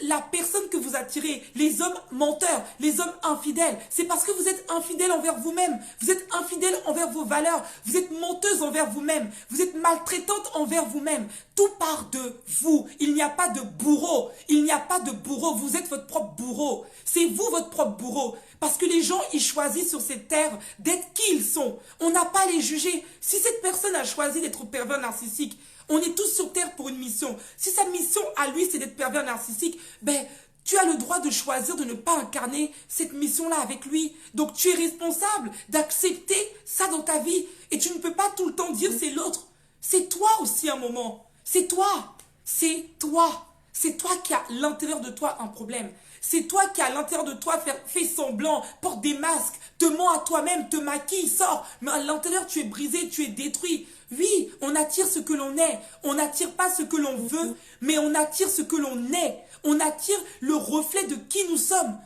La personne que vous attirez, les hommes menteurs, les hommes infidèles, c'est parce que vous êtes infidèle envers vous-même. Vous êtes infidèle envers vos valeurs. Vous êtes menteuse envers vous-même. Vous êtes maltraitante envers vous-même. Tout part de vous. Il n'y a pas de bourreau. Il n'y a pas de bourreau. Vous êtes votre propre bourreau. C'est vous votre propre bourreau. Parce que les gens, ils choisissent sur cette terre d'être qui ils sont. On n'a pas à les juger. Si cette personne a choisi d'être pervers narcissique, on est tous sur terre pour une mission. Si sa mission à lui, c'est d'être pervers narcissique, ben, tu as le droit de choisir de ne pas incarner cette mission-là avec lui. Donc, tu es responsable d'accepter ça dans ta vie. Et tu ne peux pas tout le temps dire c'est l'autre. C'est toi aussi un moment. C'est toi. C'est toi. C'est toi qui as à l'intérieur de toi un problème. C'est toi qui à l'intérieur de toi fais semblant, porte des masques, te mens à toi-même, te maquille, sors. Mais à l'intérieur, tu es brisé, tu es détruit. Oui, on attire ce que l'on est. On n'attire pas ce que l'on veut, mais on attire ce que l'on est. On attire le reflet de qui nous sommes.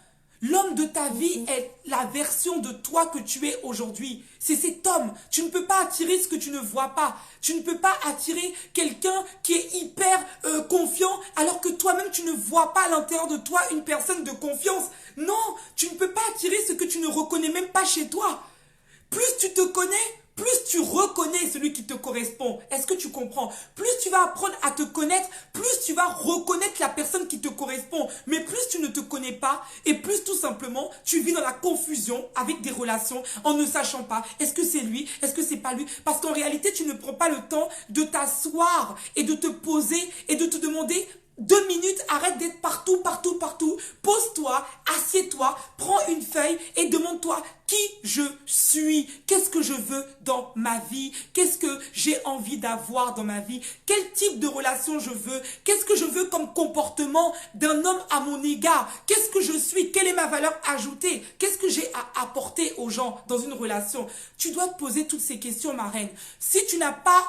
L'homme de ta vie est la version de toi que tu es aujourd'hui. C'est cet homme. Tu ne peux pas attirer ce que tu ne vois pas. Tu ne peux pas attirer quelqu'un qui est hyper confiant alors que toi-même tu ne vois pas à l'intérieur de toi une personne de confiance. Non, tu ne peux pas attirer ce que tu ne reconnais même pas chez toi. Plus tu te connais, plus tu reconnais celui qui te correspond. Est-ce que tu comprends? Plus tu vas apprendre à te connaître, plus tu vas reconnaître la personne qui te correspond. Mais plus tu ne te connais pas et plus tout simplement tu vis dans la confusion avec des relations en ne sachant pas est-ce que c'est lui, est-ce que c'est pas lui. Parce qu'en réalité tu ne prends pas le temps de t'asseoir et de te poser et de te demander 2 minutes, arrête d'être partout, partout, partout. Pose-toi, assieds-toi, prends une feuille et demande-toi qui je suis. Qu'est-ce que je veux dans ma vie? Qu'est-ce que j'ai envie d'avoir dans ma vie? Quel type de relation je veux? Qu'est-ce que je veux comme comportement d'un homme à mon égard? Qu'est-ce que je suis? Quelle est ma valeur ajoutée? Qu'est-ce que j'ai à apporter aux gens dans une relation? Tu dois te poser toutes ces questions, ma reine. Si tu n'as pas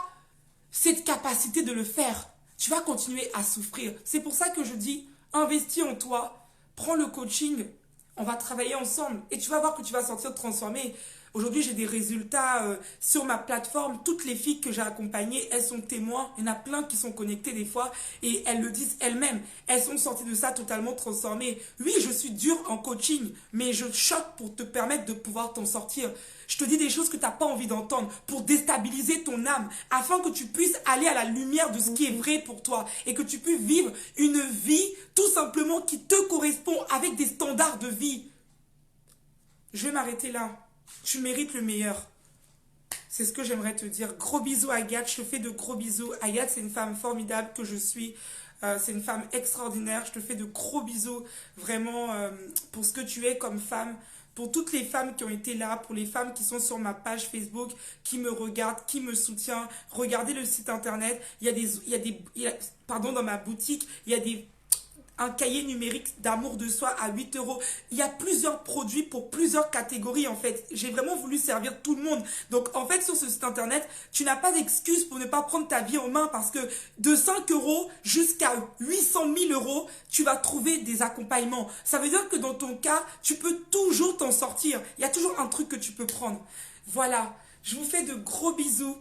cette capacité de le faire, tu vas continuer à souffrir. C'est pour ça que je dis, investis en toi, prends le coaching, on va travailler ensemble et tu vas voir que tu vas sortir transformé. Aujourd'hui, j'ai des résultats sur ma plateforme. Toutes les filles que j'ai accompagnées, elles sont témoins. Il y en a plein qui sont connectées des fois et elles le disent elles-mêmes. Elles sont sorties de ça totalement transformées. Oui, je suis dure en coaching, mais je choque pour te permettre de pouvoir t'en sortir. Je te dis des choses que tu n'as pas envie d'entendre pour déstabiliser ton âme, afin que tu puisses aller à la lumière de ce qui est vrai pour toi et que tu puisses vivre une vie tout simplement qui te correspond avec des standards de vie. Je vais m'arrêter là. Tu mérites le meilleur. C'est ce que j'aimerais te dire. Gros bisous Agathe, je te fais de gros bisous. Agathe, c'est une femme formidable que je suis. C'est une femme extraordinaire. Je te fais de gros bisous vraiment pour ce que tu es comme femme. pour toutes les femmes qui ont été là, pour les femmes qui sont sur ma page Facebook, qui me regardent, qui me soutiennent. Regardez le site internet. Pardon, dans ma boutique, il y a un cahier numérique d'amour de soi à 8 euros. Il y a plusieurs produits pour plusieurs catégories en fait. J'ai vraiment voulu servir tout le monde. Donc en fait sur ce site internet, tu n'as pas d'excuse pour ne pas prendre ta vie en main parce que de 5 euros jusqu'à 800 000 euros, tu vas trouver des accompagnements. Ça veut dire que dans ton cas, tu peux toujours t'en sortir. Il y a toujours un truc que tu peux prendre. Voilà, je vous fais de gros bisous.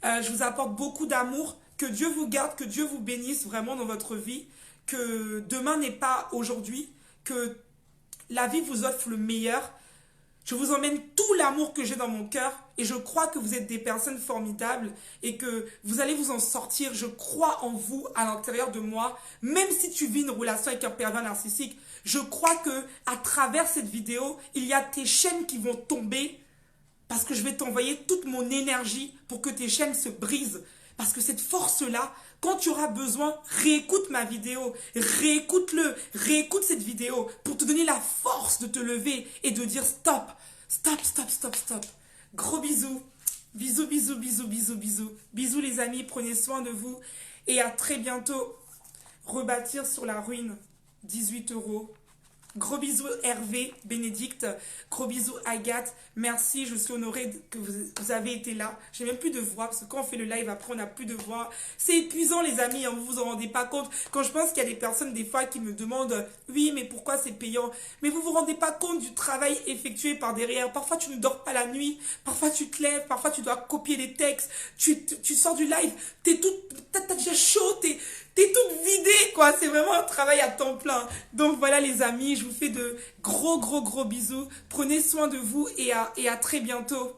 Je vous apporte beaucoup d'amour. Que Dieu vous garde, que Dieu vous bénisse vraiment dans votre vie. Que demain n'est pas aujourd'hui, que la vie vous offre le meilleur. Je vous emmène tout l'amour que j'ai dans mon cœur et je crois que vous êtes des personnes formidables et que vous allez vous en sortir. Je crois en vous à l'intérieur de moi. Même si tu vis une relation avec un pervers narcissique, je crois que à travers cette vidéo, il y a tes chaînes qui vont tomber parce que je vais t'envoyer toute mon énergie pour que tes chaînes se brisent. Parce que cette force-là, quand tu auras besoin, réécoute ma vidéo, réécoute-le, réécoute cette vidéo pour te donner la force de te lever et de dire stop, stop, stop, stop, stop. Gros bisous, bisous, bisous, bisous, bisous, bisous. Bisous les amis, prenez soin de vous et à très bientôt. Rebâtir sur la ruine, 18 euros. Gros bisous Hervé, Bénédicte, gros bisous Agathe, merci, je suis honorée que vous avez été là. J'ai même plus de voix parce que quand on fait le live après on n'a plus de voix. C'est épuisant les amis, hein, vous vous en rendez pas compte. Quand je pense qu'il y a des personnes des fois qui me demandent oui mais pourquoi c'est payant. Mais vous vous rendez pas compte du travail effectué par derrière. Parfois tu ne dors pas la nuit, parfois tu te lèves, parfois tu dois copier les textes, tu sors du live, t'as déjà chaud, t'es toute vidée, quoi. C'est vraiment un travail à temps plein. Donc voilà les amis, je vous fais de gros bisous. Prenez soin de vous et à très bientôt.